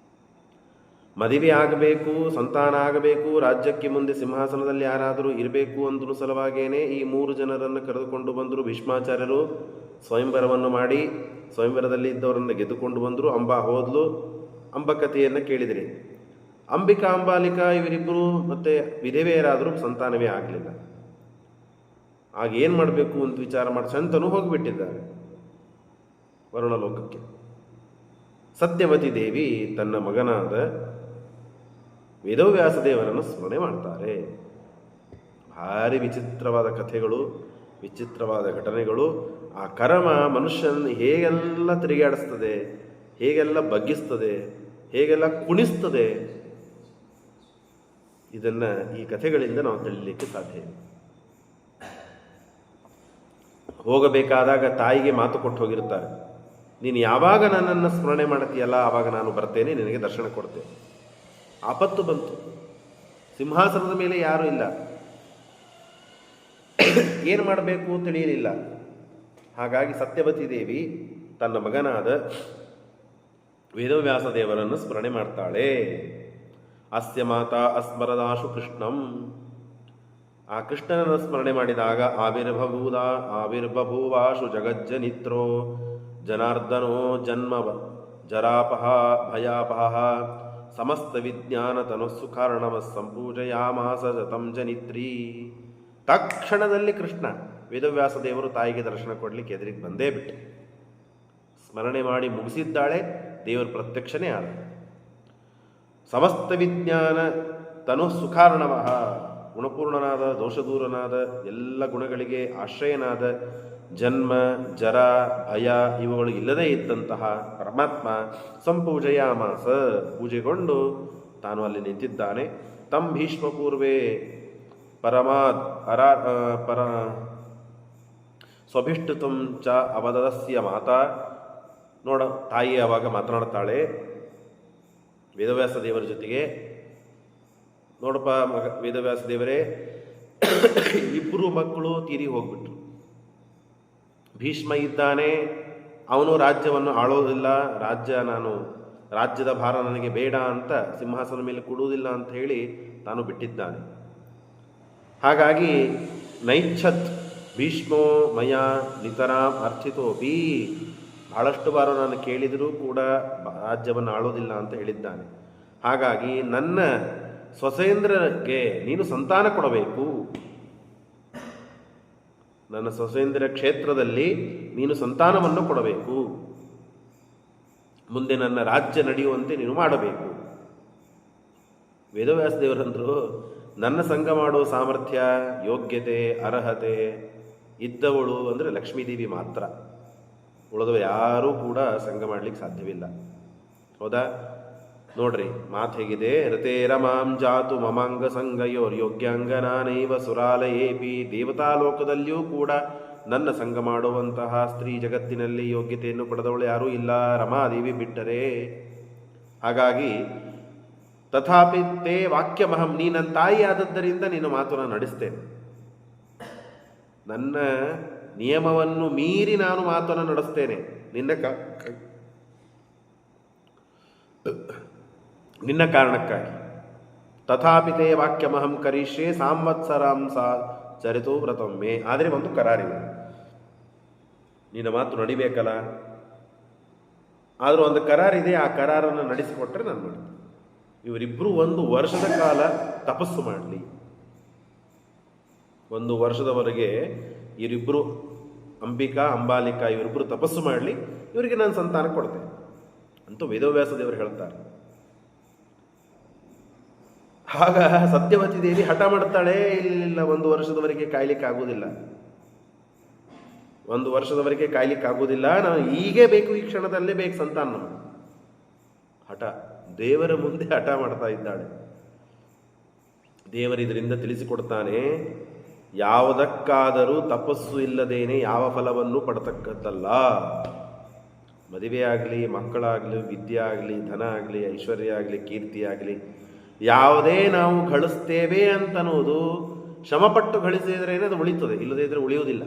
ಮದುವೆ ಆಗಬೇಕು, ಸಂತಾನ ಆಗಬೇಕು, ರಾಜ್ಯಕ್ಕೆ ಮುಂದೆ ಸಿಂಹಾಸನದಲ್ಲಿ ಯಾರಾದರೂ ಇರಬೇಕು ಅಂದ್ರೂ ಸಲುವಾಗೇನೆ ಈ 3 ಜನರನ್ನು ಕರೆದುಕೊಂಡು ಬಂದರು ಭೀಷ್ಮಾಚಾರ್ಯರು. ಸ್ವಯಂವರವನ್ನು ಮಾಡಿ ಸ್ವಯಂವರದಲ್ಲಿ ಇದ್ದವರನ್ನು ಗೆದ್ದುಕೊಂಡು ಬಂದರು. ಅಂಬಾ ಹೋದ್ಲು. ಅಂಬ ಕಥೆಯನ್ನು ಕೇಳಿದ್ರಿ. ಅಂಬಿಕಾ ಅಂಬಾಲಿಕಾ ಇವರಿಬ್ಬರು ಮತ್ತೆ ವಿಧವೆಯರಾದರೂ ಸಂತಾನವೇ ಆಗಲಿಲ್ಲ. ಆಗ ಏನು ಮಾಡಬೇಕು ಅಂತ ವಿಚಾರ ಮಾಡಿ ಶಂತನು ಹೋಗಿಬಿಟ್ಟಿದ್ದಾರೆ ವರುಣಲೋಕಕ್ಕೆ. ಸತ್ಯವತಿ ದೇವಿ ತನ್ನ ಮಗನಾದ ವೇದವ್ಯಾಸ ದೇವರನ್ನು ಸ್ಮರಣೆ ಮಾಡ್ತಾರೆ. ಭಾರಿ ವಿಚಿತ್ರವಾದ ಕಥೆಗಳು, ವಿಚಿತ್ರವಾದ ಘಟನೆಗಳು. ಆ ಕರ್ಮ ಮನುಷ್ಯನ ಹೇಗೆಲ್ಲ ತಿರುಗಾಡಿಸ್ತದೆ, ಹೇಗೆಲ್ಲ ಬಗ್ಗಿಸ್ತದೆ, ಹೇಗೆಲ್ಲ ಕುಣಿಸ್ತದೆ, ಇದನ್ನು ಈ ಕಥೆಗಳಿಂದ ನಾವು ತಿಳಿಲಿಕ್ಕೆ ಸಾಧ್ಯ ಇದೆ. ಹೋಗಬೇಕಾದಾಗ ತಾಯಿಗೆ ಮಾತು ಕೊಟ್ಟು ಹೋಗಿರ್ತಾರೆ, ನೀನು ಯಾವಾಗ ನನ್ನನ್ನು ಸ್ಮರಣೆ ಮಾಡ್ತೀಯಲ್ಲ ಆವಾಗ ನಾನು ಬರ್ತೇನೆ, ನಿನಗೆ ದರ್ಶನ ಕೊಡ್ತೇನೆ. ಆಪತ್ತು ಬಂತು. ಸಿಂಹಾಸನದ ಮೇಲೆ ಯಾರೂ ಇಲ್ಲ, ಏನು ಮಾಡಬೇಕು ತಿಳಿಯಲಿಲ್ಲ. ಹಾಗಾಗಿ ಸತ್ಯವತಿ ದೇವಿ ತನ್ನ ಮಗನಾದ ವೇದವ್ಯಾಸ ದೇವರನ್ನು ಸ್ಮರಣೆ ಮಾಡ್ತಾಳೆ. ಅಸ್ಯ ಮಾತಾ ಅಸ್ಮರದಾಶು ಕೃಷ್ಣಂ. ಆ ಕೃಷ್ಣನನ್ನು ಸ್ಮರಣೆ ಮಾಡಿದಾಗ ಆವಿರ್ಬಭೂವಾಶು ಜಗಜ್ಜನಿತ್ರೋ ಜನಾರ್ದನೋ ಜನ್ಮ ಜರಾಪಹ ಭಯಾಪಹ ಸಮಸ್ತ ವಿಜ್ಞಾನ ತನಸ್ಸು ಕಾರಣವ ಸಂಪೂಜಯಾಮಾಸ ಜತಂ ಜನಿತ್ರಿ. ತಕ್ಷಣದಲ್ಲಿ ಕೃಷ್ಣ ವೇದವ್ಯಾಸ ದೇವರು ತಾಯಿಗೆ ದರ್ಶನ ಕೊಡಲಿಕ್ಕೆ ಎದುರಿಗೆ ಬಂದೇ ಬಿಟ್ಟೆ. ಸ್ಮರಣೆ ಮಾಡಿ ಮುಗಿಸಿದ್ದಾಳೆ, ದೇವರ ಪ್ರತ್ಯಕ್ಷನೇ ಆದ. ಸಮಸ್ತ ವಿಜ್ಞಾನ ತನು ಸುಖಾರ್ಣವ, ಗುಣಪೂರ್ಣನಾದ, ದೋಷದೂರನಾದ, ಎಲ್ಲ ಗುಣಗಳಿಗೆ ಆಶ್ರಯನಾದ, ಜನ್ಮ ಜರ ಭಯ ಇವುಗಳು ಇಲ್ಲದೇ ಇದ್ದಂತಹ ಪರಮಾತ್ಮ ಸಂಪೂಜಯಾಮಾಸ, ಪೂಜೆಗೊಂಡು ತಾನು ಅಲ್ಲಿ ನಿಂತಿದ್ದಾನೆ. ತಂ ಭೀಷ್ಮ ಪೂರ್ವೇ ಪರಮಾದ್ ಸ್ವಭಿಷ್ಟುತಂ ಚ ಅವದಸ್ಯ ಮಾತಾ. ನೋಡ, ತಾಯಿ ಆವಾಗ ಮಾತನಾಡ್ತಾಳೆ ವೇದವ್ಯಾಸ ದೇವರ ಜೊತೆಗೆ. ನೋಡಪ್ಪ ವೇದವ್ಯಾಸ ದೇವರೇ, ಇಬ್ಬರು ಮಕ್ಕಳು ತೀರಿ ಹೋಗ್ಬಿಟ್ರು. ಭೀಷ್ಮ ಇದ್ದಾನೆ, ಅವನು ರಾಜ್ಯವನ್ನು ಆಳೋದಿಲ್ಲ, ರಾಜ್ಯದ ಭಾರ ನನಗೆ ಬೇಡ ಅಂತ, ಸಿಂಹಾಸನ ಮೇಲೆ ಕೊಡುವುದಿಲ್ಲ ಅಂತ ಹೇಳಿ ತಾನು ಬಿಟ್ಟಿದ್ದಾನೆ. ಹಾಗಾಗಿ ನೈಚ್ಛತ್ ಭೀಷ್ಮೋ ಮಯ ನಿತರಾಂ ಅರ್ಥಿತೋಪಿ, ಬಹಳಷ್ಟು ಬಾರು ನಾನು ಕೇಳಿದರೂ ಕೂಡ ರಾಜ್ಯವನ್ನು ಆಳೋದಿಲ್ಲ ಅಂತ ಹೇಳಿದ್ದಾನೆ. ಹಾಗಾಗಿ ನನ್ನ ಸ್ವಸೇಂದ್ರಗೆ ನೀನು ಸಂತಾನ ಕೊಡಬೇಕು. ನನ್ನ ಸ್ವಸೇಂದ್ರ ಕ್ಷೇತ್ರದಲ್ಲಿ ನೀನು ಸಂತಾನವನ್ನು ಕೊಡಬೇಕು. ಮುಂದೆ ನನ್ನ ರಾಜ್ಯ ನಡೆಯುವಂತೆ ನೀನು ಮಾಡಬೇಕು. ವೇದವ್ಯಾಸ ದೇವರಂದರು, ನನ್ನ ಸಂಘ ಮಾಡೋ ಸಾಮರ್ಥ್ಯ, ಯೋಗ್ಯತೆ, ಅರ್ಹತೆ ಇದ್ದವಳು ಅಂದರೆ ಲಕ್ಷ್ಮೀದೇವಿ ಮಾತ್ರ. ಉಳಿದವರು ಯಾರೂ ಕೂಡ ಸಂಘ ಮಾಡಲಿಕ್ಕೆ ಸಾಧ್ಯವಿಲ್ಲ. ಹೌದಾ? ನೋಡ್ರಿ ಮಾತು ಹೇಗಿದೆ. ರತೇರಮಾಂ ಜಾತು ಮಮಾಂಗ ಸಂಗಯೋರ್ ಯೋಗ್ಯಾಂಗನಾನೈವ ಸುರಾಲಯೇಪಿ. ದೇವತಾಲೋಕದಲ್ಲಿಯೂ ಕೂಡ ನನ್ನ ಸಂಘ ಮಾಡುವಂತಹ ಸ್ತ್ರೀ ಜಗತ್ತಿನಲ್ಲಿ ಯೋಗ್ಯತೆಯನ್ನು ಪಡೆದವಳು ಯಾರೂ ಇಲ್ಲ, ರಮಾದೇವಿ ಬಿಟ್ಟರೆ. ಹಾಗಾಗಿ ತಥಾಪಿ ತೇ ವಾಕ್ಯಮಹಂ, ನೀ ನನ್ನ ತಾಯಿ ಆದದ್ದರಿಂದ ನಿನ್ನ ಮಾತನ್ನು ನಡೆಸ್ತೇನೆ. ನನ್ನ ನಿಯಮವನ್ನು ಮೀರಿ ನಾನು ಮಾತನ್ನು ನಡೆಸ್ತೇನೆ ನಿನ್ನ ಕಾರಣಕ್ಕಾಗಿ. ತಥಾಪಿ ತೇ ವಾಕ್ಯಮಹಂ ಕರಿಷ್ಯೆ ಸಾಂವತ್ಸರಾಂ ಚರಿತೋ ವ್ರತಮ್ಮೆ. ಆದರೆ ಒಂದು ಕರಾರಿದೆ, ನಿನ್ನ ಮಾತು ನಡಿಬೇಕಲ್ಲ. ಆದರೂ ಒಂದು ಕರಾರಿದೆ, ಆ ಕರಾರನ್ನು ನಡೆಸಿಕೊಟ್ರೆ ನಾನು ಮಾಡ್ತೀನಿ. ಇವರಿಬ್ಬರು 1 ವರ್ಷದ ಕಾಲ ತಪಸ್ಸು ಮಾಡಲಿ. 1 ವರ್ಷದವರೆಗೆ ಇವರಿಬ್ಬರು, ಅಂಬಿಕಾ ಅಂಬಾಲಿಕಾ ಇವರಿಬ್ಬರು ತಪಸ್ಸು ಮಾಡಲಿ, ಇವರಿಗೆ ನಾನು ಸಂತಾನ ಕೊಡ್ತೇನೆ ಅಂತೂ ವೇದವ್ಯಾಸ ದೇವರು ಹೇಳ್ತಾರೆ. ಆಗ ಸತ್ಯವತಿ ದೇವಿ ಹಠ ಮಾಡ್ತಾಳೆ, ಇಲ್ಲ 1 ವರ್ಷದವರೆಗೆ ಕಾಯ್ಲಿಕ್ಕೆ ಆಗುವುದಿಲ್ಲ, 1 ವರ್ಷದವರೆಗೆ ಕಾಯ್ಲಿಕ್ಕೆ ಆಗುವುದಿಲ್ಲ, ನಾನು ಈಗೇ ಬೇಕು, ಈ ಕ್ಷಣದಲ್ಲೇ ಬೇಕು ಸಂತಾನ. ಹಠ, ದೇವರ ಮುಂದೆ ಹಠ ಮಾಡ್ತಾ ಇದ್ದಾಳೆ. ದೇವರಿದರಿಂದ ತಿಳಿಸಿಕೊಡ್ತಾನೆ, ಯಾವುದಕ್ಕಾದರೂ ತಪಸ್ಸು ಇಲ್ಲದೇನೆ ಯಾವ ಫಲವನ್ನು ಪಡತಕ್ಕದ್ದಲ್ಲ. ಮದುವೆ ಆಗಲಿ, ಮಕ್ಕಳಾಗಲಿ, ವಿದ್ಯೆ ಆಗಲಿ, ಧನ ಆಗಲಿ, ಐಶ್ವರ್ಯ ಆಗಲಿ, ಕೀರ್ತಿ ಆಗಲಿ, ಯಾವುದೇ ನಾವು ಗಳಿಸ್ತೇವೆ ಅಂತನ್ನುವುದು ಶ್ರಮಪಟ್ಟು ಗಳಿಸಿದ್ರೆ ಅದು ಉಳಿತದೆ, ಇಲ್ಲದೇ ಇದ್ರೆ ಉಳಿಯುವುದಿಲ್ಲ.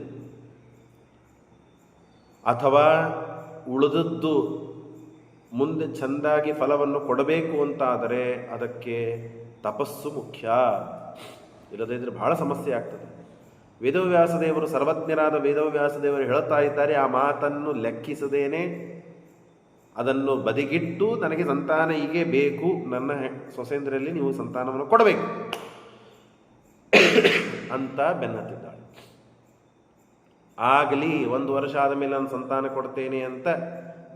ಅಥವಾ ಉಳಿದದ್ದು ಮುಂದೆ ಚೆಂದಾಗಿ ಫಲವನ್ನು ಕೊಡಬೇಕು ಅಂತಾದರೆ ಅದಕ್ಕೆ ತಪಸ್ಸು ಮುಖ್ಯ. ಇಲ್ಲದೇ ಇದ್ರೆ ಬಹಳ ಸಮಸ್ಯೆ ಆಗ್ತದೆ. ವೇದವ್ಯಾಸದೇವರು, ಸರ್ವಜ್ಞರಾದ ವೇದವ್ಯಾಸದೇವರು ಹೇಳ್ತಾ ಇದ್ದಾರೆ, ಆ ಮಾತನ್ನು ಲೆಕ್ಕಿಸದೇನೆ ಅದನ್ನು ಬದಿಗಿಟ್ಟು ನನಗೆ ಸಂತಾನ ಹೀಗೆ ಬೇಕು, ನನ್ನ ಸೊಸೆಂದರಲ್ಲಿ ನೀವು ಸಂತಾನವನ್ನು ಕೊಡಬೇಕು ಅಂತ ಬೆನ್ನತ್ತಿದ್ದಾಳೆ. ಆಗಲಿ 1 ವರ್ಷ ಆದ ಮೇಲೆ ನಾನು ಸಂತಾನ ಕೊಡ್ತೇನೆ ಅಂತ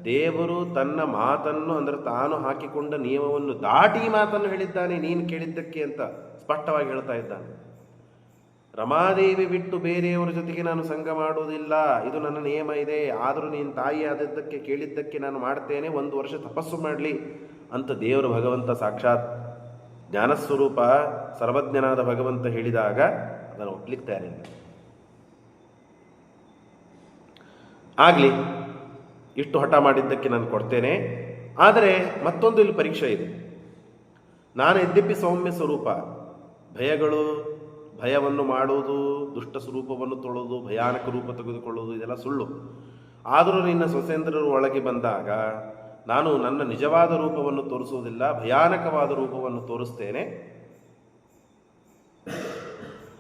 ದೇವರು ತನ್ನ ಮಾತನ್ನು, ಅಂದರೆ ತಾನು ಹಾಕಿಕೊಂಡ ನಿಯಮವನ್ನು ದಾಟಿ ಮಾತನ್ನು ಹೇಳಿದ್ದಾನೆ, ನೀನು ಕೇಳಿದ್ದಕ್ಕೆ ಅಂತ ಸ್ಪಷ್ಟವಾಗಿ ಹೇಳ್ತಾ ಇದ್ದಾನೆ. ರಮಾದೇವಿ ಬಿಟ್ಟು ಬೇರೆಯವರ ಜೊತೆಗೆ ನಾನು ಸಂಘ ಮಾಡುವುದಿಲ್ಲ, ಇದು ನನ್ನ ನಿಯಮ ಇದೆ, ಆದರೂ ನೀನು ತಾಯಿ ಆದದ್ದಕ್ಕೆ ಕೇಳಿದ್ದಕ್ಕೆ ನಾನು ಮಾಡ್ತೇನೆ, 1 ವರ್ಷ ತಪಸ್ಸು ಮಾಡಲಿ ಅಂತ ದೇವರು ಭಗವಂತ ಸಾಕ್ಷಾತ್ ಜ್ಞಾನಸ್ವರೂಪ ಸರ್ವಜ್ಞನಾದ ಭಗವಂತ ಹೇಳಿದಾಗ ಅದನ್ನು ಒಪ್ಲಿಕ್ಕೆ ತಯಾರಿಲ್ಲ. ಆಗಲಿ, ಇಷ್ಟು ಹಠ ಮಾಡಿದ್ದಕ್ಕೆ ನಾನು ಕೊಡ್ತೇನೆ, ಆದರೆ ಮತ್ತೊಂದು ಇಲ್ಲಿ ಪರೀಕ್ಷೆ ಇದೆ. ನಾನು ಯದ್ಯಪಿ ಸೌಮ್ಯ ಸ್ವರೂಪ, ಭಯವನ್ನು ಮಾಡುವುದು, ದುಷ್ಟ ಸ್ವರೂಪವನ್ನು ತೊಳೆದು ಭಯಾನಕ ರೂಪ ತೆಗೆದುಕೊಳ್ಳುವುದು ಇದೆಲ್ಲ ಸುಳ್ಳು. ಆದರೂ ನಿನ್ನ ಸೊಸೇಂದ್ರರು ಒಳಗೆ ಬಂದಾಗ ನಾನು ನನ್ನ ನಿಜವಾದ ರೂಪವನ್ನು ತೋರಿಸುವುದಿಲ್ಲ, ಭಯಾನಕವಾದ ರೂಪವನ್ನು ತೋರಿಸ್ತೇನೆ.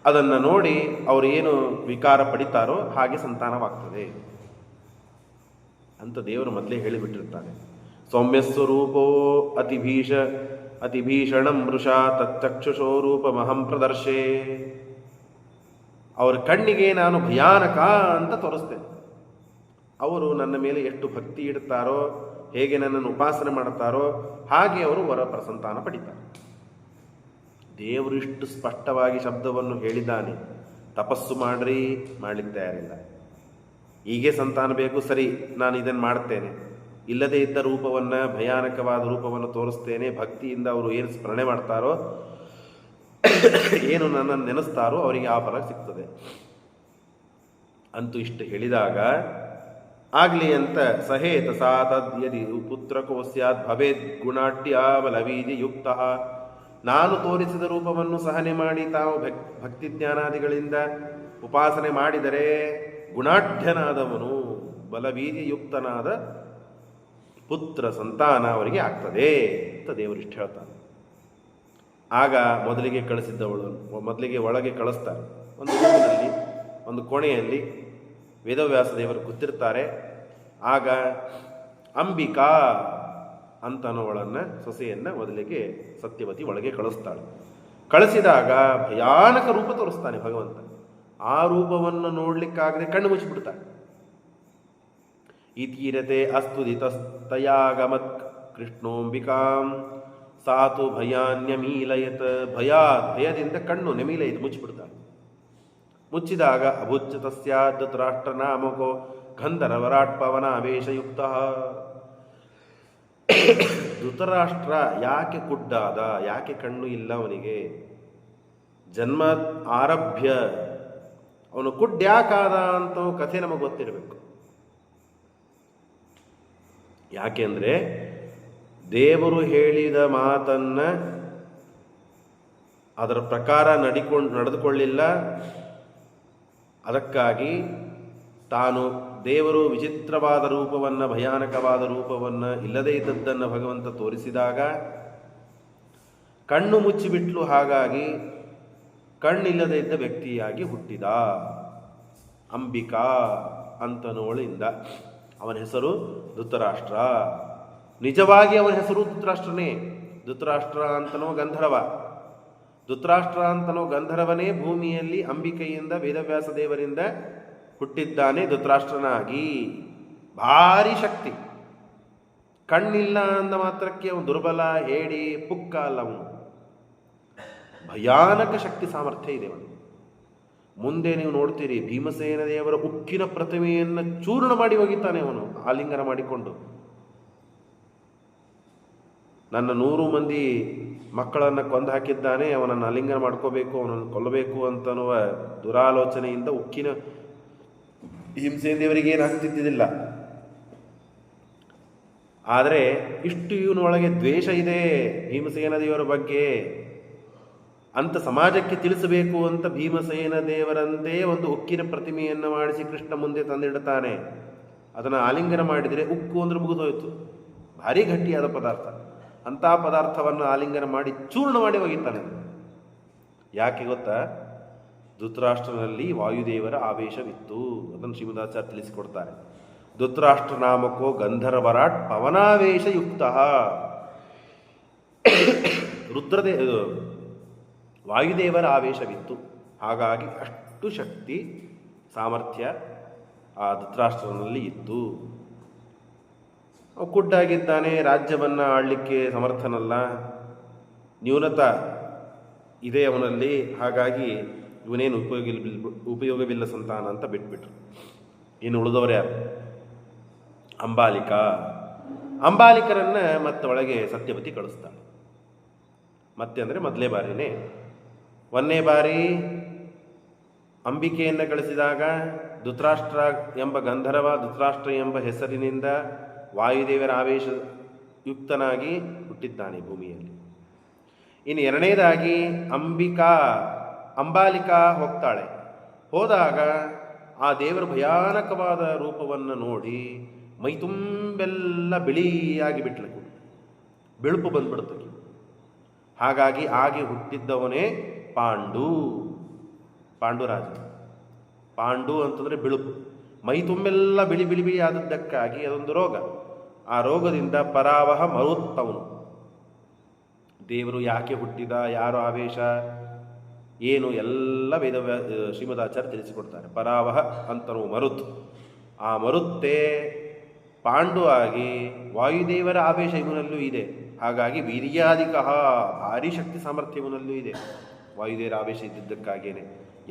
ಅದನ್ನು ನೋಡಿ ಅವರು ಏನು ವಿಕಾರ ಪಡಿತಾರೋ ಹಾಗೆ ಸಂತಾನವಾಗ್ತದೆ ಅಂತ ದೇವರು ಮೊದಲೇ ಹೇಳಿಬಿಟ್ಟಿರ್ತಾನೆ. ಸೌಮ್ಯಸ್ವರೂಪೋ ಅತಿಭೀಷಣಂ ಮೃಷಾ ತಚ್ಚಕ್ಷುಷೋ ರೂಪಮಹಂ ಪ್ರದರ್ಶೇ. ಅವರ ಕಣ್ಣಿಗೆ ನಾನು ಭಯಾನಕ ಅಂತ ತೋರಿಸ್ತೇನೆ. ಅವರು ನನ್ನ ಮೇಲೆ ಎಷ್ಟು ಭಕ್ತಿ ಇಡ್ತಾರೋ, ಹೇಗೆ ನನ್ನನ್ನು ಉಪಾಸನೆ ಮಾಡುತ್ತಾರೋ ಹಾಗೆ ಅವರು ಸಂತಾನ ಪಡಿತಾರೆ. ದೇವರು ಇಷ್ಟು ಸ್ಪಷ್ಟವಾಗಿ ಶಬ್ದವನ್ನು ಹೇಳಿದ್ದಾನೆ. ತಪಸ್ಸು ಮಾಡ್ರಿ, ಮಾಡಲಿಕ್ಕೆ ತಯಾರಿಲ್ಲ. ಹೀಗೆ ಸಂತಾನ ಬೇಕು, ಸರಿ ನಾನು ಇದನ್ನು ಮಾಡ್ತೇನೆ, ಇಲ್ಲದೇ ಇದ್ದ ರೂಪವನ್ನು, ಭಯಾನಕವಾದ ರೂಪವನ್ನು ತೋರಿಸ್ತೇನೆ. ಭಕ್ತಿಯಿಂದ ಅವರು ಏನು ಸ್ಮರಣೆ ಮಾಡ್ತಾರೋ, ಏನು ನನ್ನನ್ನು ನೆನೆಸ್ತಾರೋ ಅವರಿಗೆ ಆ ಫಲ ಸಿಗ್ತದೆ ಅಂತೂ ಇಷ್ಟು ಹೇಳಿದಾಗ, ಆಗಲಿ ಅಂತ ಸಹೇತ ಸಾ ತದ್ಯದಿ ಪುತ್ರಕೋ ಸ್ಯಾತ್ ಭವೇದ್ ಗುಣಾಟ್ಯ ಬಲವೀಜಿ ಯುಕ್ತ. ನಾನು ತೋರಿಸಿದ ರೂಪವನ್ನು ಸಹನೆ ಮಾಡಿ ತಾವು ಭಕ್ತಿ ಜ್ಞಾನಾದಿಗಳಿಂದ ಉಪಾಸನೆ ಮಾಡಿದರೆ ಗುಣಾಢ್ಯನಾದವನು, ಬಲವೀರ್ಯ ಯುಕ್ತನಾದ ಪುತ್ರ ಸಂತಾನ ಅವರಿಗೆ ಆಗ್ತದೆ ಅಂತ ದೇವರಿಷ್ಟು ಹೇಳ್ತಾನೆ. ಆಗ ಮೊದಲಿಗೆ ಒಳಗೆ ಕಳಿಸ್ತಾರೆ. ಒಂದು ರೂಮಿನಲ್ಲಿ, ಒಂದು ಕೋಣೆಯಲ್ಲಿ ವೇದವ್ಯಾಸ ದೇವರು ಕೂತಿರ್ತಾರೆ. ಆಗ ಅಂಬಿಕಾ ಅಂತನವಳನ್ನು, ಸೊಸೆಯನ್ನು ಮೊದಲಿಗೆ ಸತ್ಯವತಿ ಒಳಗೆ ಕಳಿಸ್ತಾಳೆ. ಕಳಿಸಿದಾಗ ಭಯಾನಕ ರೂಪ ತೋರಿಸ್ತಾನೆ ಭಗವಂತ. ಆ ರೂಪವನ್ನು ನೋಡ್ಲಿಕ್ಕಾಗದೆ ಕಣ್ಣು ಮುಚ್ಚಿಬಿಡ್ತಾಳೆ. ಇತೀರತೆ ಅಸ್ತುದಿತಸ್ತಯಾಗಮತ್ ಕೃಷ್ಣೋಂಬಿಕಾಂ ಸಾತು ಭಯಾನ್ಯಮೀಲಯತ್. ಭಯದಿಂದ ಕಣ್ಣು ನೆಮೀಲಯತ್, ಮುಚ್ಚಿಬಿಡ್ತಾಳೆ. ಮುಚ್ಚಿದಾಗ ಅಭುಚ್ಯತ ಸ್ಯಾತ್ ಧೃತರಾಷ್ಟ್ರನಾಮಕೋ ಗಂಧರ್ವರಾಟ್ ಪವನಾವೇಶಯುಕ್ತ. ಧೃತರಾಷ್ಟ್ರ ಯಾಕೆ ಕುಡ್ಡಾದ, ಯಾಕೆ ಕಣ್ಣು ಇಲ್ಲ ಅವನಿಗೆ? ಜನ್ಮ ಆರಭ್ಯ ಅವನು ಕುಡ್ಡ್ಯಾಕಾದ ಅಂತ ಕಥೆ ನಮಗೆ ಗೊತ್ತಿರಬೇಕು. ಯಾಕೆಂದ್ರೆ ದೇವರು ಹೇಳಿದ ಮಾತನ್ನ ಅದರ ಪ್ರಕಾರ ನಡೆದುಕೊಳ್ಳಿಲ್ಲ. ಅದಕ್ಕಾಗಿ ತಾನು ದೇವರು ವಿಚಿತ್ರವಾದ ರೂಪವನ್ನು, ಭಯಾನಕವಾದ ರೂಪವನ್ನು, ಇಲ್ಲದೇ ಇದ್ದದ್ದನ್ನು ಭಗವಂತ ತೋರಿಸಿದಾಗ ಕಣ್ಣು ಮುಚ್ಚಿಬಿಟ್ಲು. ಹಾಗಾಗಿ ಕಣ್ಣಿಲ್ಲದೇ ಇದ್ದ ವ್ಯಕ್ತಿಯಾಗಿ ಹುಟ್ಟಿದ. ಅಂಬಿಕಾ ಅಂತನೋಳಿಂದ ಅವನ ಹೆಸರು ಧೃತರಾಷ್ಟ್ರ. ನಿಜವಾಗಿ ಅವನ ಹೆಸರು ಧೃತರಾಷ್ಟ್ರನೇ. ಧೃತರಾಷ್ಟ್ರ ಅಂತನೋ ಗಂಧರ್ವ. ಧೃತರಾಷ್ಟ್ರ ಅಂತನೋ ಗಂಧರ್ವನೇ ಭೂಮಿಯಲ್ಲಿ ಅಂಬಿಕೆಯಿಂದ ವೇದವ್ಯಾಸ ದೇವರಿಂದ ಹುಟ್ಟಿದ್ದಾನೆ ಧೃತರಾಷ್ಟ್ರನಾಗಿ. ಭಾರಿ ಶಕ್ತಿ. ಕಣ್ಣಿಲ್ಲ ಅಂದ ಮಾತ್ರಕ್ಕೆ ಅವನು ದುರ್ಬಲ, ಹೇಡಿ, ಪುಕ್ಕ ಅಲ್ಲ. ಅವನು ಭಯಾನಕ ಶಕ್ತಿ ಸಾಮರ್ಥ್ಯ ಇದೆ ಅವನು. ಮುಂದೆ ನೀವು ನೋಡ್ತೀರಿ, ಭೀಮಸೇನ ದೇವರ ಉಕ್ಕಿನ ಪ್ರತಿಮೆಯನ್ನು ಚೂರ್ಣ ಮಾಡಿ ಹೋಗಿದ್ದಾನೆ ಅವನು, ಆಲಿಂಗನ ಮಾಡಿಕೊಂಡು. ನನ್ನ 100 ಮಂದಿ ಮಕ್ಕಳನ್ನು ಕೊಂದು ಹಾಕಿದ್ದಾನೆ, ಅವನನ್ನು ಆಲಿಂಗನ ಮಾಡ್ಕೋಬೇಕು, ಅವನನ್ನು ಕೊಲ್ಲಬೇಕು ಅಂತನ್ನುವ ದುರಾಲೋಚನೆಯಿಂದ ಉಕ್ಕಿನ ಹಿಂಸೆಯಿಂದ ಇವರಿಗೆ ಏನಾಗ್ತಿದ್ದಿಲ್ಲ. ಆದರೆ ಇಷ್ಟು ಇವನೊಳಗೆ ದ್ವೇಷ ಇದೆ ಭೀಮಸೇನ ದೇವರ ಬಗ್ಗೆ ಅಂತ ಸಮಾಜಕ್ಕೆ ತಿಳಿಸಬೇಕು ಅಂತ ಭೀಮಸೇನ ದೇವರಂತೆ ಒಂದು ಉಕ್ಕಿನ ಪ್ರತಿಮೆಯನ್ನು ಮಾಡಿಸಿ ಕೃಷ್ಣ ಮುಂದೆ ತಂದಿಡುತ್ತಾನೆ. ಅದನ್ನು ಆಲಿಂಗನ ಮಾಡಿದರೆ ಉಕ್ಕು ಅಂದ್ರೆ ಮುಗಿದೋಯ್ತು, ಭಾರಿ ಗಟ್ಟಿಯಾದ ಪದಾರ್ಥ. ಅಂಥ ಪದಾರ್ಥವನ್ನು ಆಲಿಂಗನ ಮಾಡಿ ಚೂರ್ಣ ಮಾಡಿ ಒಗಿತಾನೆ. ಯಾಕೆ ಗೊತ್ತಾ? ಧೃತರಾಷ್ಟ್ರನಲ್ಲಿ ವಾಯುದೇವರ ಆವೇಶವಿತ್ತು. ಅದನ್ನು ಶ್ರೀಮದಾಚಾರ್ಯ ತಿಳಿಸಿಕೊಡ್ತಾರೆ. ಧೃತರಾಷ್ಟ್ರ ನಾಮಕೋ ಗಂಧರ್ವರಾಟ್ ಪವನಾವೇಶಯುಕ್ತ. ವಾಯುದೇವರ ಆವೇಶವಿತ್ತು. ಹಾಗಾಗಿ ಅಷ್ಟು ಶಕ್ತಿ ಸಾಮರ್ಥ್ಯ ಆ ಧೃತರಾಷ್ಟ್ರನಲ್ಲಿ ಇತ್ತು. ಕುಡ್ಡಾಗಿದ್ದಾನೆ, ರಾಜ್ಯವನ್ನು ಆಳಲಿಕ್ಕೆ ಸಮರ್ಥನಲ್ಲ, ನ್ಯೂನತ ಇದೆ ಅವನಲ್ಲಿ. ಹಾಗಾಗಿ ಇವನೇನು ಉಪಯೋಗವಿಲ್ಲ ಸಂತಾನ ಅಂತ ಬಿಟ್ಬಿಟ್ರು. ಇನ್ನು ಉಳಿದವರು ಯಾರು? ಅಂಬಾಲಿಕರನ್ನು ಮತ್ತೆ ಒಳಗೆ ಸತ್ಯವತಿ ಕಳಿಸ್ತಾಳೆ. ಮತ್ತೆ ಅಂದರೆ ಮೊದಲೇ ಬಾರಿನೇ. ಒಂದನೇ ಬಾರಿ ಅಂಬಿಕೆಯನ್ನು ಕಳಿಸಿದಾಗ ಧೃತರಾಷ್ಟ್ರ ಎಂಬ ಗಂಧರ್ವ ಧೃತರಾಷ್ಟ್ರ ಎಂಬ ಹೆಸರಿನಿಂದ ವಾಯುದೇವರ ಆವೇಶಯುಕ್ತನಾಗಿ ಹುಟ್ಟಿದ್ದಾನೆ ಭೂಮಿಯಲ್ಲಿ. ಇನ್ನು ಎರಡನೇದಾಗಿ ಅಂಬಾಲಿಕಾ ಹೋಗ್ತಾಳೆ. ಹೋದಾಗ ಆ ದೇವರ ಭಯಾನಕವಾದ ರೂಪವನ್ನು ನೋಡಿ ಮೈ ತುಂಬೆಲ್ಲ ಬಿಳಿಯಾಗಿ ಬಿಟ್ಲಕ್ಕೆ, ಬೆಳುಪು ಬಂದ್ಬಿಡ್ತಕ್ಕೆ. ಹಾಗಾಗಿ ಆಗಿ ಹುಟ್ಟಿದ್ದವನೇ ಪಾಂಡುರಾಜ. ಪಾಂಡು ಅಂತಂದರೆ ಬಿಳುಪು, ಮೈ ತುಂಬೆಲ್ಲ ಬಿಳಿ ಬಿಳಿ ಬಿಳಿ ಆದದ್ದಕ್ಕಾಗಿ ಅದೊಂದು ರೋಗ. ಆ ರೋಗದಿಂದ ಪರಾವಹ ಮರುತ್ತವನು. ದೇವರು ಯಾಕೆ ಹುಟ್ಟಿದ, ಯಾರು ಆವೇಶ, ಏನು ಎಲ್ಲ ಶ್ರೀಮದಾಚಾರ್ಯ ತಿಳಿಸಿಕೊಡ್ತಾರೆ. ಪರಾವಹ ಅಂತನೂ ಮರುತ್. ಆ ಮರುತ್ತೇ ಪಾಂಡು ಆಗಿ ವಾಯುದೇವರ ಆವೇಶ ಇವನಲ್ಲೂ ಇದೆ. ಹಾಗಾಗಿ ವೀರ್ಯಾಧಿಕ, ಭಾರಿ ಶಕ್ತಿ ಸಾಮರ್ಥ್ಯ ಇವನಲ್ಲೂ ಇದೆ. ವಾಯುದೇವರ ಆವೇಶ ಇದ್ದಿದ್ದಕ್ಕಾಗೇನೆ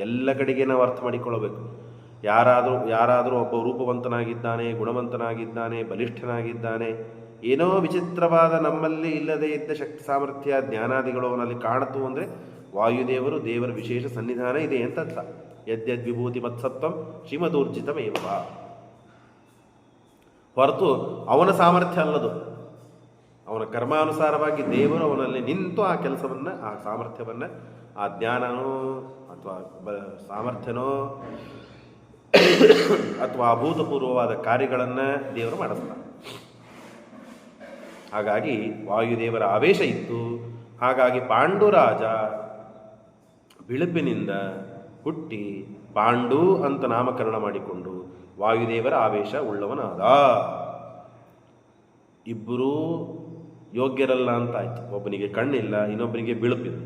ಎಲ್ಲ ಕಡೆಗೆ ನಾವು ಅರ್ಥ ಮಾಡಿಕೊಳ್ಳಬೇಕು. ಯಾರಾದರೂ ಒಬ್ಬ ರೂಪವಂತನಾಗಿದ್ದಾನೆ, ಗುಣವಂತನಾಗಿದ್ದಾನೆ, ಬಲಿಷ್ಠನಾಗಿದ್ದಾನೆ, ಏನೋ ವಿಚಿತ್ರವಾದ ನಮ್ಮಲ್ಲಿ ಇಲ್ಲದೇ ಇದ್ದ ಶಕ್ತಿ ಸಾಮರ್ಥ್ಯ ಜ್ಞಾನಾದಿಗಳು ಅವನಲ್ಲಿ ಕಾಣತು ಅಂದರೆ ವಾಯುದೇವರು ದೇವರ ವಿಶೇಷ ಸನ್ನಿಧಾನ ಇದೆ ಅಂತ ಅರ್ಥ. ಯದ್ಯದ್ ವಿಭೂತಿ ಮತ್ಸತ್ವಂ ಶ್ರೀಮದೂರ್ಜಿತಮೇವ. ಹೊರತು ಅವನ ಸಾಮರ್ಥ್ಯ ಅಲ್ಲದು. ಅವನ ಕರ್ಮಾನುಸಾರವಾಗಿ ದೇವರು ಅವನಲ್ಲಿ ನಿಂತು ಆ ಕೆಲಸವನ್ನು, ಆ ಸಾಮರ್ಥ್ಯವನ್ನು, ಆ ಜ್ಞಾನನೋ ಅಥವಾ ಸಾಮರ್ಥ್ಯನೋ ಅಥವಾ ಅಭೂತಪೂರ್ವವಾದ ಕಾರ್ಯಗಳನ್ನು ದೇವರು ಮಾಡಿಸ್ತಾನೆ. ಹಾಗಾಗಿ ವಾಯುದೇವರ ಆವೇಶ ಇತ್ತು. ಹಾಗಾಗಿ ಪಾಂಡುರಾಜ ಬಿಳುಪಿನಿಂದ ಹುಟ್ಟಿ ಪಾಂಡು ಅಂತ ನಾಮಕರಣ ಮಾಡಿಕೊಂಡು ವಾಯುದೇವರ ಆವೇಶ ಉಳ್ಳವನಾದ. ಇಬ್ಬರೂ ಯೋಗ್ಯರಲ್ಲ ಅಂತಾಯ್ತು. ಒಬ್ಬನಿಗೆ ಕಣ್ಣಿಲ್ಲ, ಇನ್ನೊಬ್ಬನಿಗೆ ಬಿಳುಪಿಲ್ಲ,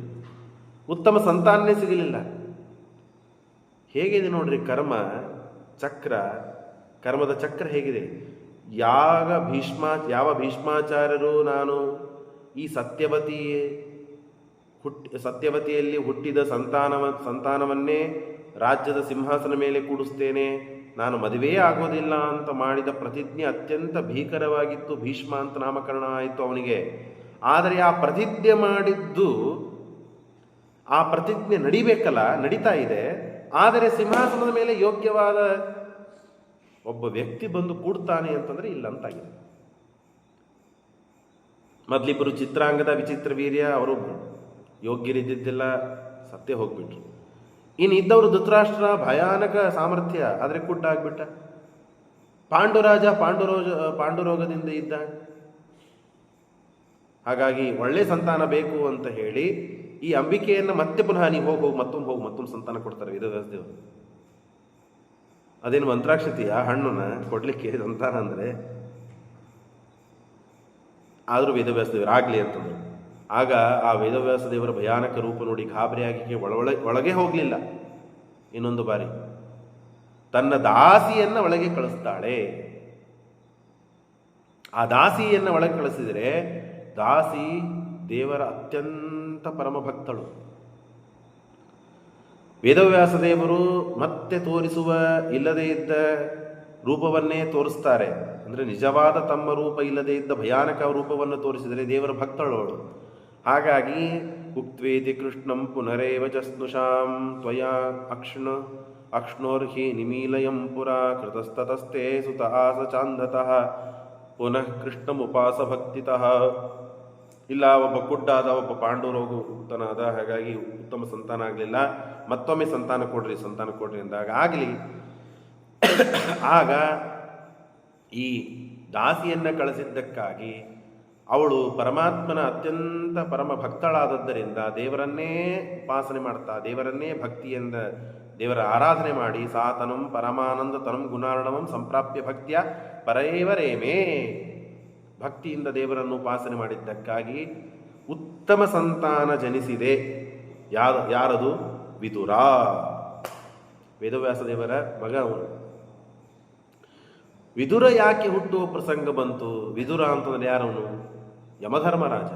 ಉತ್ತಮ ಸಂತಾನನೇ ಸಿಗಲಿಲ್ಲ. ಹೇಗಿದೆ ನೋಡ್ರಿ ಕರ್ಮದ ಚಕ್ರ ಹೇಗಿದೆ. ಯಾವ ಭೀಷ್ಮಾಚಾರ್ಯರು ನಾನು ಈ ಸತ್ಯವತಿಯಲ್ಲಿ ಹುಟ್ಟಿದ ಸಂತಾನವನ್ನೇ ರಾಜ್ಯದ ಸಿಂಹಾಸನ ಮೇಲೆ ಕೂಡಿಸ್ತೇನೆ, ನಾನು ಮದುವೆಯೇ ಆಗೋದಿಲ್ಲ ಅಂತ ಮಾಡಿದ ಪ್ರತಿಜ್ಞೆ ಅತ್ಯಂತ ಭೀಕರವಾಗಿತ್ತು. ಭೀಷ್ಮ ಅಂತ ನಾಮಕರಣ ಆಯಿತು ಅವನಿಗೆ. ಆದರೆ ಆ ಪ್ರತಿಜ್ಞೆ ಮಾಡಿದ್ದು, ಆ ಪ್ರತಿಜ್ಞೆ ನಡಿಬೇಕಲ್ಲ, ನಡೀತಾ ಇದೆ. ಆದರೆ ಸಿಂಹಾಸನದ ಮೇಲೆ ಯೋಗ್ಯವಾದ ಒಬ್ಬ ವ್ಯಕ್ತಿ ಬಂದು ಕೂಡ್ತಾನೆ ಅಂತಂದರೆ ಇಲ್ಲ ಅಂತಾಗಿದೆ. ಮೊದಲಿಬ್ಬರು ಚಿತ್ರಾಂಗದ ವಿಚಿತ್ರ ವೀರ್ಯ, ಅವರು ಯೋಗ್ಯರಿದ್ದಿದ್ದಿಲ್ಲ, ಸತ್ಯ ಹೋಗ್ಬಿಟ್ರು. ಇನ್ನು ಇದ್ದವರು ಧೃತರಾಷ್ಟ್ರ, ಭಯಾನಕ ಸಾಮರ್ಥ್ಯ, ಆದರೆ ಕುಡ್ಡಾಗ್ಬಿಟ್ಟ. ಪಾಂಡುರಾಜ ಪಾಂಡುರೋಗದಿಂದ ಇದ್ದ. ಹಾಗಾಗಿ ಒಳ್ಳೆ ಸಂತಾನ ಬೇಕು ಅಂತ ಹೇಳಿ ಈ ಅಂಬಿಕೆಯನ್ನು ಮತ್ತೆ ಪುನಃ ನೀವು ಹೋಗು ಮತ್ತೊಂದು ಸಂತಾನ ಕೊಡ್ತಾರೆ ವೇದವ್ಯಾಸದೇವರು. ಅದೇನು ಮಂತ್ರಾಕ್ಷತೆಯ ಹಣ್ಣನ್ನ ಕೊಡ್ಲಿಕ್ಕೆ ಸಂತಾನ ಅಂದರೆ? ಆದರೂ ವೇದವ್ಯಾಸದೇವರು ಆಗಲಿ ಅಂತಂದರು. ಆಗ ಆ ವೇದವ್ಯಾಸದೇವರ ಭಯಾನಕ ರೂಪ ನೋಡಿ ಗಾಬರಿಯಾಗಿ ಒಳಗೆ ಹೋಗಲಿಲ್ಲ. ಇನ್ನೊಂದು ಬಾರಿ ತನ್ನ ದಾಸಿಯನ್ನು ಒಳಗೆ ಕಳಿಸ್ತಾಳೆ. ಆ ದಾಸಿಯನ್ನು ಒಳಗೆ ಕಳಿಸಿದರೆ ದಾಸಿ ದೇವರ ಅತ್ಯಂತ ಪರಮಭಕ್ತಳು. ವೇದವ್ಯಾಸದೇವರು ಮತ್ತೆ ತೋರಿಸುವ ಇಲ್ಲದೇ ಇದ್ದ ರೂಪವನ್ನೇ ತೋರಿಸ್ತಾರೆ. ಅಂದರೆ ನಿಜವಾದ ತಮ್ಮ ರೂಪ ಇಲ್ಲದೇ ಇದ್ದ ಭಯಾನಕ ರೂಪವನ್ನು ತೋರಿಸಿದರೆ ದೇವರ ಭಕ್ತಳವಳು. ಹಾಗಾಗಿ ಉಕ್ತ್ವೇತಿ ಕೃಷ್ಣಂ ಪುನರೇವ ಚ ಸ್ನುಷಾಂ ತ್ವಯಾ ಅಕ್ಷ್ಣೋರ್ಹಿ ನಿಮೀಲಯಂ ಪುರಾ ಕೃತಸ್ತತಸ್ತೆ ಸುತ ಆಸ ಚಾಂದತಃ ಪುನಃ ಕೃಷ್ಣಮುಪಾಸ ಭಕ್ತಿತಃ. ಇಲ್ಲ, ಒಬ್ಬ ಕುಡ್ಡಾದ, ಒಬ್ಬ ಪಾಂಡುರೋಗ ಉಕ್ತನಾದ, ಹಾಗಾಗಿ ಉತ್ತಮ ಸಂತಾನ ಆಗಲಿಲ್ಲ, ಮತ್ತೊಮ್ಮೆ ಸಂತಾನ ಕೊಡ್ರಿ ಅಂದಾಗ ಆಗಲಿ. ಆಗ ಈ ದಾಸಿಯನ್ನು ಕಳಿಸಿದ್ದಕ್ಕಾಗಿ ಅವಳು ಪರಮಾತ್ಮನ ಅತ್ಯಂತ ಪರಮ ಭಕ್ತಳಾದದ್ದರಿಂದ ದೇವರನ್ನೇ ಉಪಾಸನೆ ಮಾಡ್ತಾ, ದೇವರನ್ನೇ ಭಕ್ತಿಯಿಂದ ದೇವರ ಆರಾಧನೆ ಮಾಡಿ, ಸಾತನಂ ಪರಮಾನಂದ ತನಂ ಗುಣಾರ್ಣವಂ ಸಂಪ್ರಾಪ್ಯ ಭಕ್ತಿಯ ಪರೈವರೇಮೇ, ಭಕ್ತಿಯಿಂದ ದೇವರನ್ನು ಉಪಾಸನೆ ಮಾಡಿದ್ದಕ್ಕಾಗಿ ಉತ್ತಮ ಸಂತಾನ ಜನಿಸಿದೆ. ಯಾರದು? ವಿದುರ, ವೇದವ್ಯಾಸ ದೇವರ ಮಗ ಅವನು. ವಿದುರ ಯಾಕೆ ಹುಟ್ಟುವ ಪ್ರಸಂಗ ಬಂತು? ವಿದುರ ಅಂತಂದ್ರೆ ಯಾರವನು? ಯಮಧರ್ಮರಾಜ.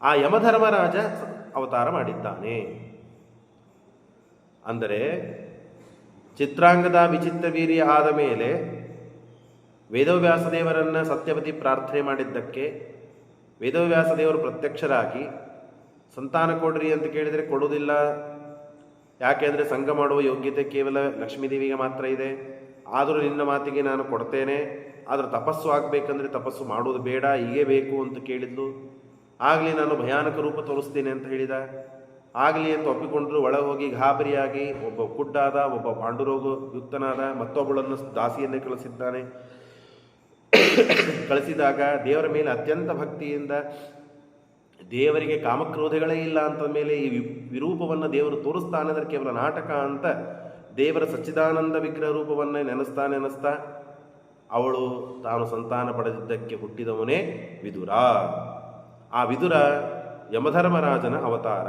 ಆ ಯಮಧರ್ಮರಾಜ ಅವತಾರ ಮಾಡಿದ್ದಾನೆ. ಅಂದರೆ ಚಿತ್ರಾಂಗದ ವಿಚಿತ್ರ ವೀರ್ಯ ಆದ ಮೇಲೆ ವೇದವ್ಯಾಸ ದೇವರನ್ನು ಸತ್ಯವತಿ ಪ್ರಾರ್ಥನೆ ಮಾಡಿದ್ದಕ್ಕೆ ವೇದವ್ಯಾಸ ದೇವರು ಪ್ರತ್ಯಕ್ಷರಾಗಿ ಸಂತಾನ ಕೊಡ್ರಿ ಅಂತ ಕೇಳಿದರೆ ಕೊಡುವುದಿಲ್ಲ. ಯಾಕೆಂದರೆ ಸಂಘ ಮಾಡುವ ಯೋಗ್ಯತೆ ಕೇವಲ ಲಕ್ಷ್ಮೀದೇವಿಗೆ ಮಾತ್ರ ಇದೆ. ಆದರೂ ನಿನ್ನ ಮಾತಿಗೆ ನಾನು ಕೊಡ್ತೇನೆ, ಆದರೆ ತಪಸ್ಸು ಆಗಬೇಕಂದ್ರೆ ತಪಸ್ಸು ಮಾಡುವುದು ಬೇಡ, ಹೀಗೆ ಬೇಕು ಅಂತ ಕೇಳಿದ್ಲು. ಆಗಲಿ ನಾನು ಭಯಾನಕ ರೂಪ ತೋರಿಸ್ತೇನೆ ಅಂತ ಹೇಳಿದ. ಆಗಲಿ ಅಂತ ಒಪ್ಪಿಕೊಂಡ್ರು. ಒಳಗೆ ಹೋಗಿ ಗಾಬರಿಯಾಗಿ ಒಬ್ಬ ಕುಡ್ಡಾದ, ಒಬ್ಬ ಪಾಂಡುರೋಗ ಯುಕ್ತನಾದ, ಮತ್ತೊಬ್ಬಳನ್ನು ದಾಸಿಯನ್ನೇ ಕಳಿಸಿದಾಗ ದೇವರ ಮೇಲೆ ಅತ್ಯಂತ ಭಕ್ತಿಯಿಂದ, ದೇವರಿಗೆ ಕಾಮಕ್ರೋಧಗಳೇ ಇಲ್ಲ ಅಂತ ಮೇಲೆ ಈ ವಿರೂಪವನ್ನು ದೇವರು ತೋರಿಸ್ತಾನೆ, ಅಂದರೆ ಕೇವಲ ನಾಟಕ ಅಂತ ದೇವರ ಸಚ್ಚಿದಾನಂದ ವಿಗ್ರಹ ರೂಪವನ್ನೇ ನೆನೆಸ್ತಾ ಅವಳು ತಾನು ಸಂತಾನ ಪಡೆದಿದ್ದಕ್ಕೆ ಹುಟ್ಟಿದವನೇ ವಿದುರ. ಆ ವಿದುರ ಯಮಧರ್ಮರಾಜನ ಅವತಾರ.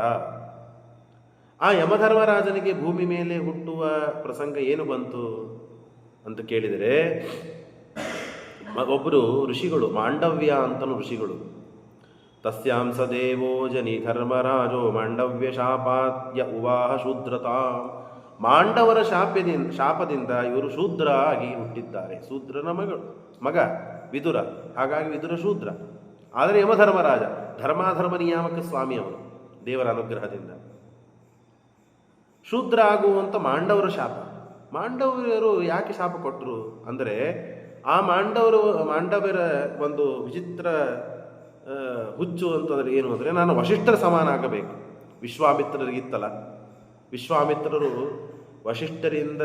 ಆ ಯಮಧರ್ಮರಾಜನಿಗೆ ಭೂಮಿ ಮೇಲೆ ಹುಟ್ಟುವ ಪ್ರಸಂಗ ಏನು ಬಂತು ಅಂತ ಕೇಳಿದರೆ, ಒಬ್ಬರು ಋಷಿಗಳು, ಮಾಂಡವ್ಯ ಅಂತನೂ ಋಷಿಗಳು. ತಸ್ಯಾಂ ಸ ದೇವೋ ಜನಿ ಧರ್ಮರಾಜೋ ಮಾಂಡವ್ಯ ಶಾಪಾದ್ಯ ಉವಾಹ ಶೂದ್ರತಾ. ಮಾಂಡವರ ಶಾಪದಿಂದ ಇವರು ಶೂದ್ರ ಆಗಿ ಹುಟ್ಟಿದ್ದಾರೆ. ಶೂದ್ರನ ಮಗ ವಿದುರ, ಹಾಗಾಗಿ ವಿದುರ ಶೂದ್ರ. ಆದರೆ ಯಮಧರ್ಮರಾಜ ಧರ್ಮಾಧರ್ಮ ನಿಯಾಮಕ ಸ್ವಾಮಿ ಅವನು, ದೇವರ ಅನುಗ್ರಹದಿಂದ ಶೂದ್ರ ಆಗುವಂಥ ಮಾಂಡವರ ಶಾಪ. ಮಾಂಡವರು ಯಾಕೆ ಶಾಪ ಕೊಟ್ಟರು ಅಂದರೆ, ಆ ಮಾಂಡವರ ಒಂದು ವಿಚಿತ್ರ ಹುಚ್ಚು ಅಂತಂದರೆ ಏನು ಅಂದರೆ, ನಾನು ವಶಿಷ್ಠರ ಸಮಾನ ಆಗಬೇಕು. ವಿಶ್ವಾಮಿತ್ರರಿಗಿತ್ತಲ್ಲ, ವಿಶ್ವಾಮಿತ್ರರು ವಶಿಷ್ಠರಿಂದ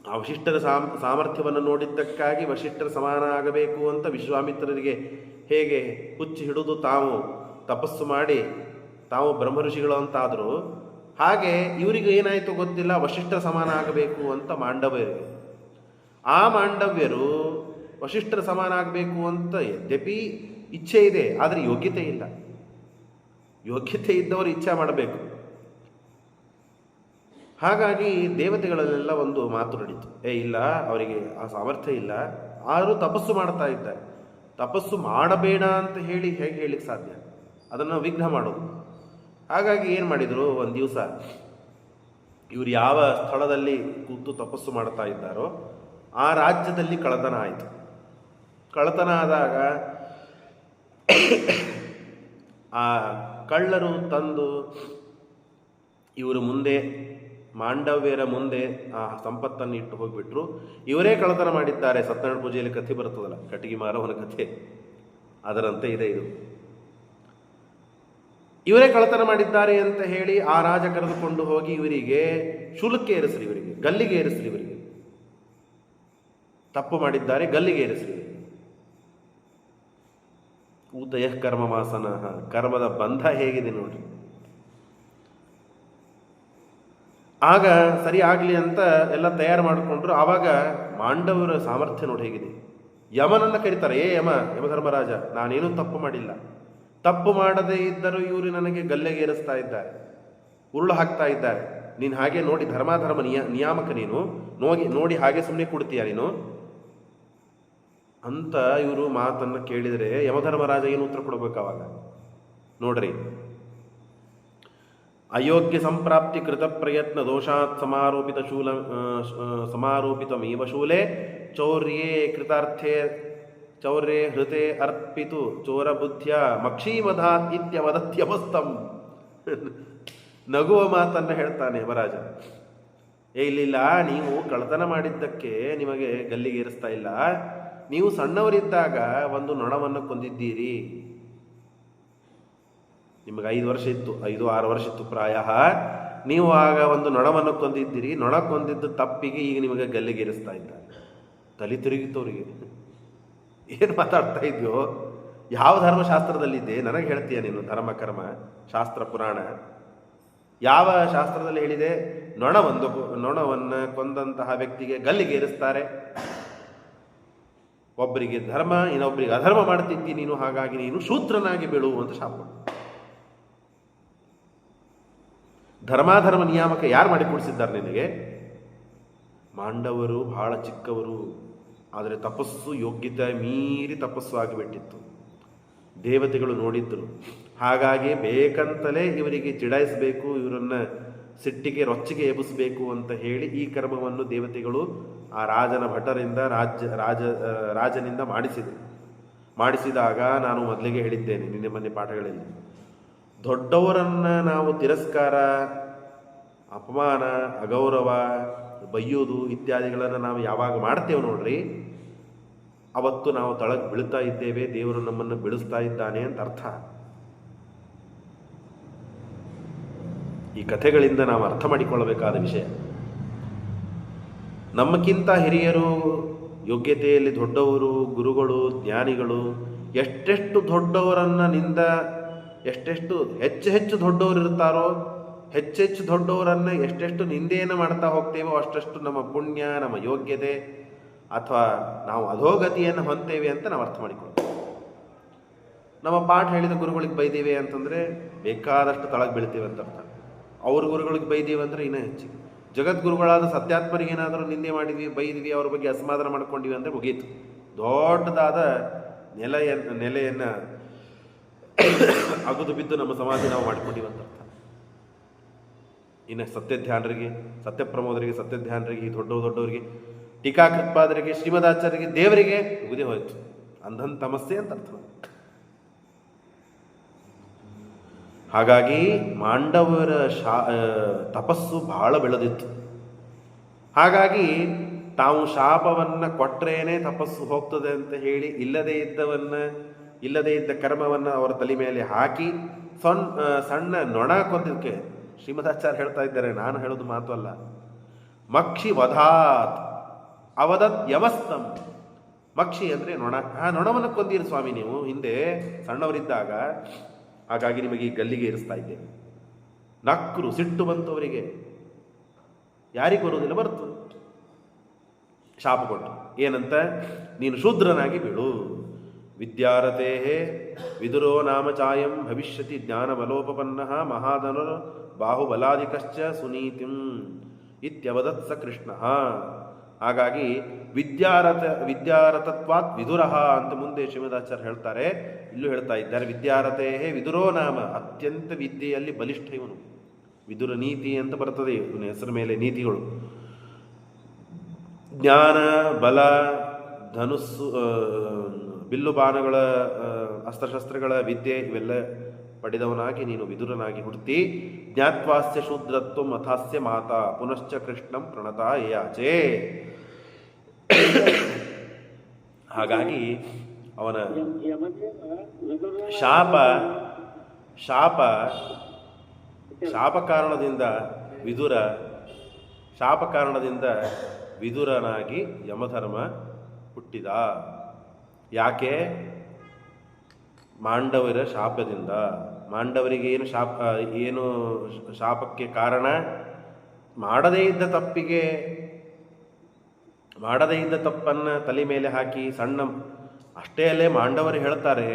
ಆ ವಶಿಷ್ಠರ ಸಾಮರ್ಥ್ಯವನ್ನು ನೋಡಿದ್ದಕ್ಕಾಗಿ ವಶಿಷ್ಠರ ಸಮಾನ ಆಗಬೇಕು ಅಂತ ವಿಶ್ವಾಮಿತ್ರರಿಗೆ ಹೇಗೆ ಹುಚ್ಚು ಹಿಡಿದು ತಾವು ತಪಸ್ಸು ಮಾಡಿ ತಾವು ಬ್ರಹ್ಮಋಷಿಗಳು ಅಂತಾದರೂ, ಹಾಗೆ ಇವರಿಗೆ ಏನಾಯಿತು ಗೊತ್ತಿಲ್ಲ, ವಶಿಷ್ಠರ ಸಮಾನ ಆಗಬೇಕು ಅಂತ ಮಾಂಡವ್ಯರಿಗೆ. ಆ ಮಾಂಡವ್ಯರು ವಶಿಷ್ಠರ ಸಮಾನ ಆಗಬೇಕು ಅಂತ ಯದ್ಯಪಿ ಇಚ್ಛೆ ಇದೆ, ಆದರೆ ಯೋಗ್ಯತೆ ಇಲ್ಲ. ಯೋಗ್ಯತೆ ಇದ್ದವರು ಇಚ್ಛೆ ಮಾಡಬೇಕು. ಹಾಗಾಗಿ ದೇವತೆಗಳಲ್ಲೆಲ್ಲ ಒಂದು ಮಾತು ನಡೀತು, ಇಲ್ಲ ಅವರಿಗೆ ಆ ಸಾಮರ್ಥ್ಯ ಇಲ್ಲ, ಆದರೂ ತಪಸ್ಸು ಮಾಡ್ತಾ ಇದ್ದಾರೆ. ತಪಸ್ಸು ಮಾಡಬೇಡ ಅಂತ ಹೇಗೆ ಹೇಳಿಕ್ಕೆ ಸಾಧ್ಯ? ಅದನ್ನು ವಿಘ್ನ ಮಾಡೋದು. ಹಾಗಾಗಿ ಏನು ಮಾಡಿದರು, ಒಂದು ದಿವಸ ಇವರು ಯಾವ ಸ್ಥಳದಲ್ಲಿ ಕೂತು ತಪಸ್ಸು ಮಾಡ್ತಾ ಇದ್ದಾರೋ ಆ ರಾಜ್ಯದಲ್ಲಿ ಕಳ್ಳತನ ಆಯಿತು. ಕಳ್ಳತನ ಆದಾಗ ಆ ಕಳ್ಳರು ತಂದು ಇವರು ಮುಂದೆ, ಮಾಂಡವ್ಯರ ಮುಂದೆ ಆ ಸಂಪತ್ತನ್ನು ಇಟ್ಟು ಹೋಗಿಬಿಟ್ರು. ಇವರೇ ಕಳ್ಳತನ ಮಾಡಿದ್ದಾರೆ. ಸತ್ಯನಾರಾಯಣ ಪೂಜೆಯಲ್ಲಿ ಕಥೆ ಬರ್ತದಲ್ಲ, ಕಟ್ಟಿಗೆ ಮಾರವನ ಕಥೆ, ಅದರಂತೆ ಇದೆ ಇದು. ಇವರೇ ಕಳ್ಳತನ ಮಾಡಿದ್ದಾರೆ ಅಂತ ಹೇಳಿ ಆ ರಾಜ ಕರೆದುಕೊಂಡು ಹೋಗಿ ಇವರಿಗೆ ಶುಲ್ಕ ಏರಿಸ್ರಿ, ಇವರಿಗೆ ಗಲ್ಲಿಗೆ ಏರಿಸ್ರಿ, ಇವರಿಗೆ ತಪ್ಪು ಮಾಡಿದ್ದಾರೆ ಗಲ್ಲಿಗೆ ಏರಿಸ್ರಿ. ಉದಯ ಕರ್ಮ ಮಾಸನ, ಕರ್ಮದ ಬಂಧ ಹೇಗಿದೆ ನೋಡ್ರಿ. ಆಗ ಸರಿ ಆಗಲಿ ಅಂತ ಎಲ್ಲ ತಯಾರು ಮಾಡಿಕೊಂಡ್ರು. ಆವಾಗ ಮಾಂಡವರ ಸಾಮರ್ಥ್ಯ ನೋಡಿ ಹೇಗಿದೆ. ಯಮನನ್ನು ಕರೀತಾರೆ, ಯಮಧರ್ಮರಾಜ, ನಾನೇನೂ ತಪ್ಪು ಮಾಡಿಲ್ಲ, ತಪ್ಪು ಮಾಡದೇ ಇದ್ದರೂ ಇವರು ನನಗೆ ಗಲ್ಲೆಗೆ ಏರಿಸ್ತಾ ಇದ್ದಾರೆ, ಉರುಳು ಹಾಕ್ತಾ ಇದ್ದಾರೆ. ನೀನು ಹಾಗೆ ನೋಡಿ ಧರ್ಮಾಧರ್ಮ ನಿಯಾಮಕ ನೀನು ನೋಡಿ ಹಾಗೆ ಸುಮ್ಮನೆ ಕೊಡ್ತೀಯ ನೀನು ಅಂತ ಇವರು ಮಾತನ್ನು ಕೇಳಿದರೆ ಯಮಧರ್ಮರಾಜ ಏನು ಉತ್ತರ ಕೊಡಬೇಕು ಅವಾಗ ನೋಡ್ರಿ. ಅಯೋಗ್ಯ ಸಂಪ್ರಾಪ್ತಿ ಕೃತ ಪ್ರಯತ್ನ ದೋಷಾತ್ ಸಮಾರೋಪಿತಮೇವ ಶೂಲೆ ಚೌರ್ಯೇ ಕೃತಾರ್ಥೇ ಚೌರ್ಯೇ ಹೃತೆ ಅರ್ಪಿತು ಚೋರಬುದ್ಧಿಯ ಮಕ್ಷೀಮಧಾತ್ ಇತ್ಯವದತ್ಯವಸ್ತಂ. ನಗುವ ಮಾತನ್ನು ಹೇಳ್ತಾನೆ ಯಮರಾಜ. ಇಲ್ಲಿಲ್ಲ, ನೀವು ಕಳ್ಳತನ ಮಾಡಿದ್ದಕ್ಕೆ ನಿಮಗೆ ಗಲ್ಲಿಗೆ ಏರಿಸ್ತಾ ಇಲ್ಲ. ನೀವು ಸಣ್ಣವರಿದ್ದಾಗ ಒಂದು ನೊಣವನ್ನು ಕೊಂದಿದ್ದೀರಿ. ನಿಮಗೆ 5 ವರ್ಷ ಇತ್ತು, 5-6 ವರ್ಷ ಇತ್ತು ಪ್ರಾಯ. ನೀವು ಆಗ ಒಂದು ನೊಣವನ್ನು ಕೊಂದಿದ್ದೀರಿ. ನೊಣ ಕೊಂದಿದ್ದು ತಪ್ಪಿಗೆ ಈಗ ನಿಮಗೆ ಗಲ್ಲಿಗೆ ಏರಿಸ್ತಾ ಇದ್ದಾರೆ. ತಲೆ ತಿರುಗಿತ್ತು ಅವರಿಗೆ. ಏನು ಮಾತಾಡ್ತಾ ಇದೆಯೋ? ಯಾವ ಧರ್ಮಶಾಸ್ತ್ರದಲ್ಲಿದೆ ನನಗೆ ಹೇಳ್ತೀಯ ನೀನು? ಧರ್ಮ ಕರ್ಮ ಶಾಸ್ತ್ರ ಪುರಾಣ ಯಾವ ಶಾಸ್ತ್ರದಲ್ಲಿ ಹೇಳಿದೆ ನೊಣವನ್ನು ಕೊಂದಂತಹ ವ್ಯಕ್ತಿಗೆ ಗಲ್ಲಿಗೆ ಏರಿಸ್ತಾರೆ? ಒಬ್ಬರಿಗೆ ಧರ್ಮ, ಇನ್ನೊಬ್ಬರಿಗೆ ಅಧರ್ಮ ಮಾಡ್ತಿದ್ದಿ ನೀನು, ಹಾಗಾಗಿ ನೀನು ಶೂದ್ರನಾಗಿ ಬೀಳುವಂತ ಶಾಪ. ಧರ್ಮಾಧರ್ಮ ನಿಯಾಮಕ ಯಾರು ಮಾಡಿ ಕೊಡಿಸಿದ್ದಾರೆ ನಿನಗೆ? ಮಾಂಡವರು ಬಹಳ ಚಿಕ್ಕವರು, ಆದರೆ ತಪಸ್ಸು ಯೋಗ್ಯತೆ ಮೀರಿ ತಪಸ್ಸು ಆಗಿಬಿಟ್ಟಿತ್ತು. ದೇವತೆಗಳು ನೋಡಿದ್ರು. ಹಾಗಾಗಿ ಬೇಕಂತಲೇ ಇವರಿಗೆ ಚಿಡಾಯಿಸಬೇಕು, ಇವರನ್ನು ಸಿಟ್ಟಿಗೆ ರೊಚ್ಚಿಗೆ ಎಬ್ಬಿಸಬೇಕು ಅಂತ ಹೇಳಿ ಈ ಕರ್ಮವನ್ನು ದೇವತೆಗಳು ಆ ರಾಜನ ಭಟರಿಂದ ರಾಜನಿಂದ ಮಾಡಿಸಿದಾಗ ನಾನು ಮೊದಲಿಗೆ ಹೇಳಿದ್ದೇನೆ ನಿನ್ನೆ ಮೊನ್ನೆ ಪಾಠಗಳಲ್ಲಿ, ದೊಡ್ಡವರನ್ನು ನಾವು ತಿರಸ್ಕಾರ, ಅಪಮಾನ, ಅಗೌರವ, ಬೈಯೋದು ಇತ್ಯಾದಿಗಳನ್ನು ನಾವು ಯಾವಾಗ ಮಾಡ್ತೇವೆ ನೋಡ್ರಿ, ಅವತ್ತು ನಾವು ತಳಗೆ ಬೀಳ್ತಾ ಇದ್ದೇವೆ, ದೇವರು ನಮ್ಮನ್ನು ಬೆಳೆಸ್ತಾ ಇದ್ದಾನೆ ಅಂತ ಅರ್ಥ. ಈ ಕಥೆಗಳಿಂದ ನಾವು ಅರ್ಥ ಮಾಡಿಕೊಳ್ಳಬೇಕಾದ ವಿಷಯ. ನಮ್ಮಕ್ಕಿಂತ ಹಿರಿಯರು, ಯೋಗ್ಯತೆಯಲ್ಲಿ ದೊಡ್ಡವರು, ಗುರುಗಳು, ಜ್ಞಾನಿಗಳು ಎಷ್ಟೆಷ್ಟು ದೊಡ್ಡವರನ್ನ ಎಷ್ಟೆಷ್ಟು ಹೆಚ್ಚು ದೊಡ್ಡವರು ಇರ್ತಾರೋ, ಹೆಚ್ಚೆಚ್ಚು ದೊಡ್ಡವರನ್ನು ಎಷ್ಟೆಷ್ಟು ನಿಂದೆಯನ್ನು ಮಾಡ್ತಾ ಹೋಗ್ತೇವೋ ಅಷ್ಟೆಷ್ಟು ನಮ್ಮ ಪುಣ್ಯ, ನಮ್ಮ ಯೋಗ್ಯತೆ ಅಥವಾ ನಾವು ಅಧೋಗತಿಯನ್ನು ಹೊಂತೇವೆ ಅಂತ ನಾವು ಅರ್ಥ ಮಾಡಿಕೊಳ್ತೇವೆ. ನಮ್ಮ ಪಾಠ ಹೇಳಿದ ಗುರುಗಳಿಗೆ ಬೈದೇವೆ ಅಂತಂದರೆ ಬೇಕಾದಷ್ಟು ತಳಗೆ ಬೀಳ್ತೇವೆ ಅಂತ ಅರ್ಥ. ಅವ್ರ ಗುರುಗಳಿಗೆ ಬೈದೇವೆ ಅಂದರೆ ಇನ್ನೂ ಹೆಚ್ಚು. ಜಗದ್ಗುರುಗಳಾದ ಸತ್ಯಾತ್ಮರಿಗೆ ಏನಾದರೂ ನಿಂದೆ ಮಾಡಿದ್ವಿ, ಬೈದ್ವಿ, ಅವ್ರ ಬಗ್ಗೆ ಅಸಮಾಧಾನ ಮಾಡ್ಕೊಂಡಿವಿ ಅಂದರೆ ಮುಗೀತು. ದೊಡ್ಡದಾದ ನೆಲೆಯನ್ನು ಅಗದು ಬಿದ್ದು ನಮ್ಮ ಸಮಾಧಿ ನಾವು ಮಾಡ್ಕೊಂಡಿವಿ ಅಂತ ಅರ್ಥ. ಇನ್ನು ಸತ್ಯಧ್ಯಾನರಿಗೆ, ಸತ್ಯಪ್ರಮೋದರಿಗೆ, ಸತ್ಯಧ್ಯಾನರಿಗೆ, ಈ ದೊಡ್ಡವರಿಗೆ, ಟೀಕಾಕೃತ್ಪಾದರಿಗೆ, ಶ್ರೀಮದಾಚಾರ್ಯರಿಗೆ, ದೇವರಿಗೆ ಮುಗಿದೇ ಹೋಯಿತು. ಅಂಧನ್ ತಮಸ್ಸೆ ಅಂತ ಅರ್ಥ. ಹಾಗಾಗಿ ಮಾಂಡವರ ತಪಸ್ಸು ಬಹಳ ಬೆಳೆದಿತ್ತು. ಹಾಗಾಗಿ ತಾವು ಶಾಪವನ್ನು ಕೊಟ್ಟರೇನೆ ತಪಸ್ಸು ಹೋಗ್ತದೆ ಅಂತ ಹೇಳಿ ಇಲ್ಲದೇ ಇದ್ದ ಕರ್ಮವನ್ನು ಅವರ ತಲೆ ಮೇಲೆ ಹಾಕಿ ಸಣ್ಣ ನೊಣ ಕೊಂದಕ್ಕೆ ಶ್ರೀಮದಾಚಾರ್ಯ ಹೇಳ್ತಾ ಇದ್ದಾರೆ, ನಾನು ಹೇಳೋದು ಮಾತು ಅಲ್ಲ. ಮಕ್ಷಿ ವಧಾತ್ ಅವದತ್ ಯವಸ್ತಂ. ಮಕ್ಷಿ ಅಂದರೆ ನೊಣ. ಆ ನೊಣವನ್ನು ಕೊಂದಿರಿ ಸ್ವಾಮಿ ನೀವು ಹಿಂದೆ ಸಣ್ಣವರಿದ್ದಾಗ, ಹಾಗಾಗಿ ನಿಮಗೆ ಈ ಗಲ್ಲಿಗೆ ಇರಿಸ್ತಾ ಇದ್ದೇನೆ. ನಕ್ಕರು, ಸಿಟ್ಟು ಬಂತು ಅವರಿಗೆ. ಯಾರಿಗೆ ಬರುವುದಿಲ್ಲ, ಬರ್ತು. ಶಾಪ ಕೊಟ್ಟು ಏನಂತ? ನೀನು ಶೂದ್ರನಾಗಿ ಬೀಳು. ವಿದ್ಯಾರತೆ ವಿದುರೋ ನಾಮ ಚಾಯಂ ಭವಿಷ್ಯತಿ ಜ್ಞಾನಬಲೋಪಪನ್ನ ಮಹಾಧನುರ್ ಬಾಹುಬಲಾಧಿಕಶ್ಚ ಸುನೀತಿಂ ಇತ್ಯವದತ್ಸ ಕೃಷ್ಣ. ಹಾಗಾಗಿ ವಿದ್ಯಾರತತ್ವಾತ್ ವಿದುರಃ ಅಂತ ಮುಂದೆ ಶ್ರೀಮದಾಚಾರ್ಯ ಹೇಳ್ತಾರೆ. ಇಲ್ಲೂ ಹೇಳ್ತಾ ಇದ್ದಾರೆ, ವಿದ್ಯಾರತೆ ವಿದುರೋ ನಾಮ, ಅತ್ಯಂತ ವಿದ್ಯೆಯಲ್ಲಿ ಬಲಿಷ್ಠ ಇವನು. ವಿದುರ ನೀತಿ ಅಂತ ಬರ್ತದೆ ಇವನ ಹೆಸರ ಮೇಲೆ ನೀತಿಗಳು. ಜ್ಞಾನ, ಬಲ, ಧನುಸ್ಸು, ಬಿಲ್ಲು ಬಾಣಗಳ, ಅಸ್ತ್ರಶಸ್ತ್ರಗಳ ವಿದ್ಯೆ ಇವೆಲ್ಲ ಪಡೆದವನಾಗಿ ನೀನು ವಿದುರನಾಗಿ ಹುಡ್ತಿ. ಜ್ಞಾತ್ವಾಸ್ಯ ಶೂದ್ರತ್ವ ಅಥಾಸ್ಯ ಮಾತಾ ಪುನಶ್ಚ ಕೃಷ್ಣಂ ಪ್ರಣತಾ ಯಾಚೆ. ಹಾಗಾಗಿ ಅವನ ಶಾಪ ಕಾರಣದಿಂದ ವಿದುರನಾಗಿ ಯಮಧರ್ಮ ಹುಟ್ಟಿದ. ಯಾಕೆ? ಮಾಂಡವರ ಶಾಪದಿಂದ. ಮಾಂಡವರಿಗೆ ಏನು ಶಾಪಕ್ಕೆ ಕಾರಣ? ಮಾಡದೇ ಇದ್ದ ತಪ್ಪನ್ನು ತಲೆ ಮೇಲೆ ಹಾಕಿ ಅಷ್ಟೇ ಅಲ್ಲೇ ಮಾಂಡವರು ಹೇಳ್ತಾರೆ,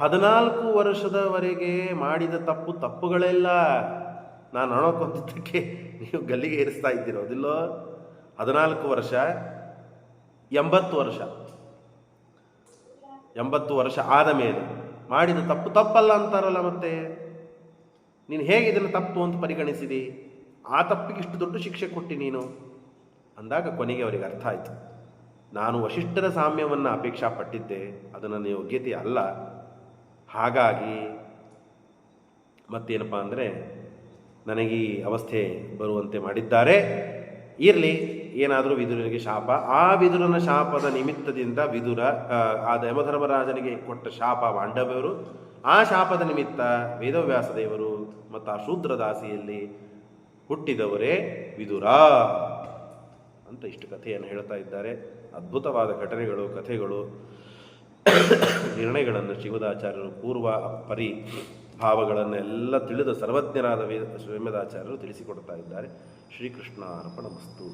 14 ವರ್ಷದವರೆಗೆ ಮಾಡಿದ ತಪ್ಪುಗಳೆಲ್ಲ ನಾನು ಅಣಕೊಂದಿದ್ದಕ್ಕೆ ನೀವು ಗಲ್ಲಿಗೆ ಏರಿಸ್ತಾ ಇದ್ದಿರೋದಿಲ್ಲೋ. 14 ವರ್ಷ, 80 ವರ್ಷ ಆದ ಮೇಲೆ ಮಾಡಿದ ತಪ್ಪಲ್ಲ ಅಂತಾರಲ್ಲ. ಮತ್ತೆ ನೀನು ಹೇಗೆ ಇದನ್ನು ತಪ್ಪು ಅಂತ ಪರಿಗಣಿಸಿದಿ? ಆ ತಪ್ಪಿಗೆ ಇಷ್ಟು ದೊಡ್ಡ ಶಿಕ್ಷೆ ಕೊಟ್ಟಿ ನೀನು ಅಂದಾಗ ಕೊನೆಗೆ ಅವರಿಗೆ ಅರ್ಥ ಆಯಿತು. ನಾನು ವಶಿಷ್ಠರ ಸಾಮ್ಯವನ್ನು ಅಪೇಕ್ಷಾ ಪಟ್ಟಿದ್ದೆ, ಅದು ನನ್ನ ಯೋಗ್ಯತೆ ಅಲ್ಲ. ಹಾಗಾಗಿ ಮತ್ತೇನಪ್ಪ ಅಂದರೆ ನನಗೆ ಈ ಅವಸ್ಥೆ ಬರುವಂತೆ ಮಾಡಿದ್ದಾರೆ. ಇರಲಿ, ಏನಾದರೂ ವಿದುರನಿಗೆ ಶಾಪ, ಆ ವಿದುರನ ಶಾಪದ ನಿಮಿತ್ತದಿಂದ ವಿದುರ ಆ ಯಮಧರ್ಮರಾಜನಿಗೆ ಕೊಟ್ಟ ಶಾಪ ಮಾಂಡವ್ಯವರು, ಆ ಶಾಪದ ನಿಮಿತ್ತ ವೇದವ್ಯಾಸ ದೇವರು ಮತ್ತು ಆ ಶೂದ್ರದಾಸಿಯಲ್ಲಿ ಹುಟ್ಟಿದವರೇ ವಿದುರ ಅಂತ ಇಷ್ಟು ಕಥೆಯನ್ನು ಹೇಳ್ತಾ ಇದ್ದಾರೆ. ಅದ್ಭುತವಾದ ಘಟನೆಗಳು, ಕಥೆಗಳು, ನಿರ್ಣಯಗಳನ್ನು ಶ್ರೀಮದಾಚಾರ್ಯರು ಪೂರ್ವ ಪರಿ ಭಾವಗಳನ್ನೆಲ್ಲ ತಿಳಿದ ಸರ್ವಜ್ಞರಾದ ಶ್ರೀಮದಾಚಾರ್ಯರು ತಿಳಿಸಿಕೊಡ್ತಾ ಇದ್ದಾರೆ. ಶ್ರೀಕೃಷ್ಣ ಅರ್ಪಣಮಸ್ತು.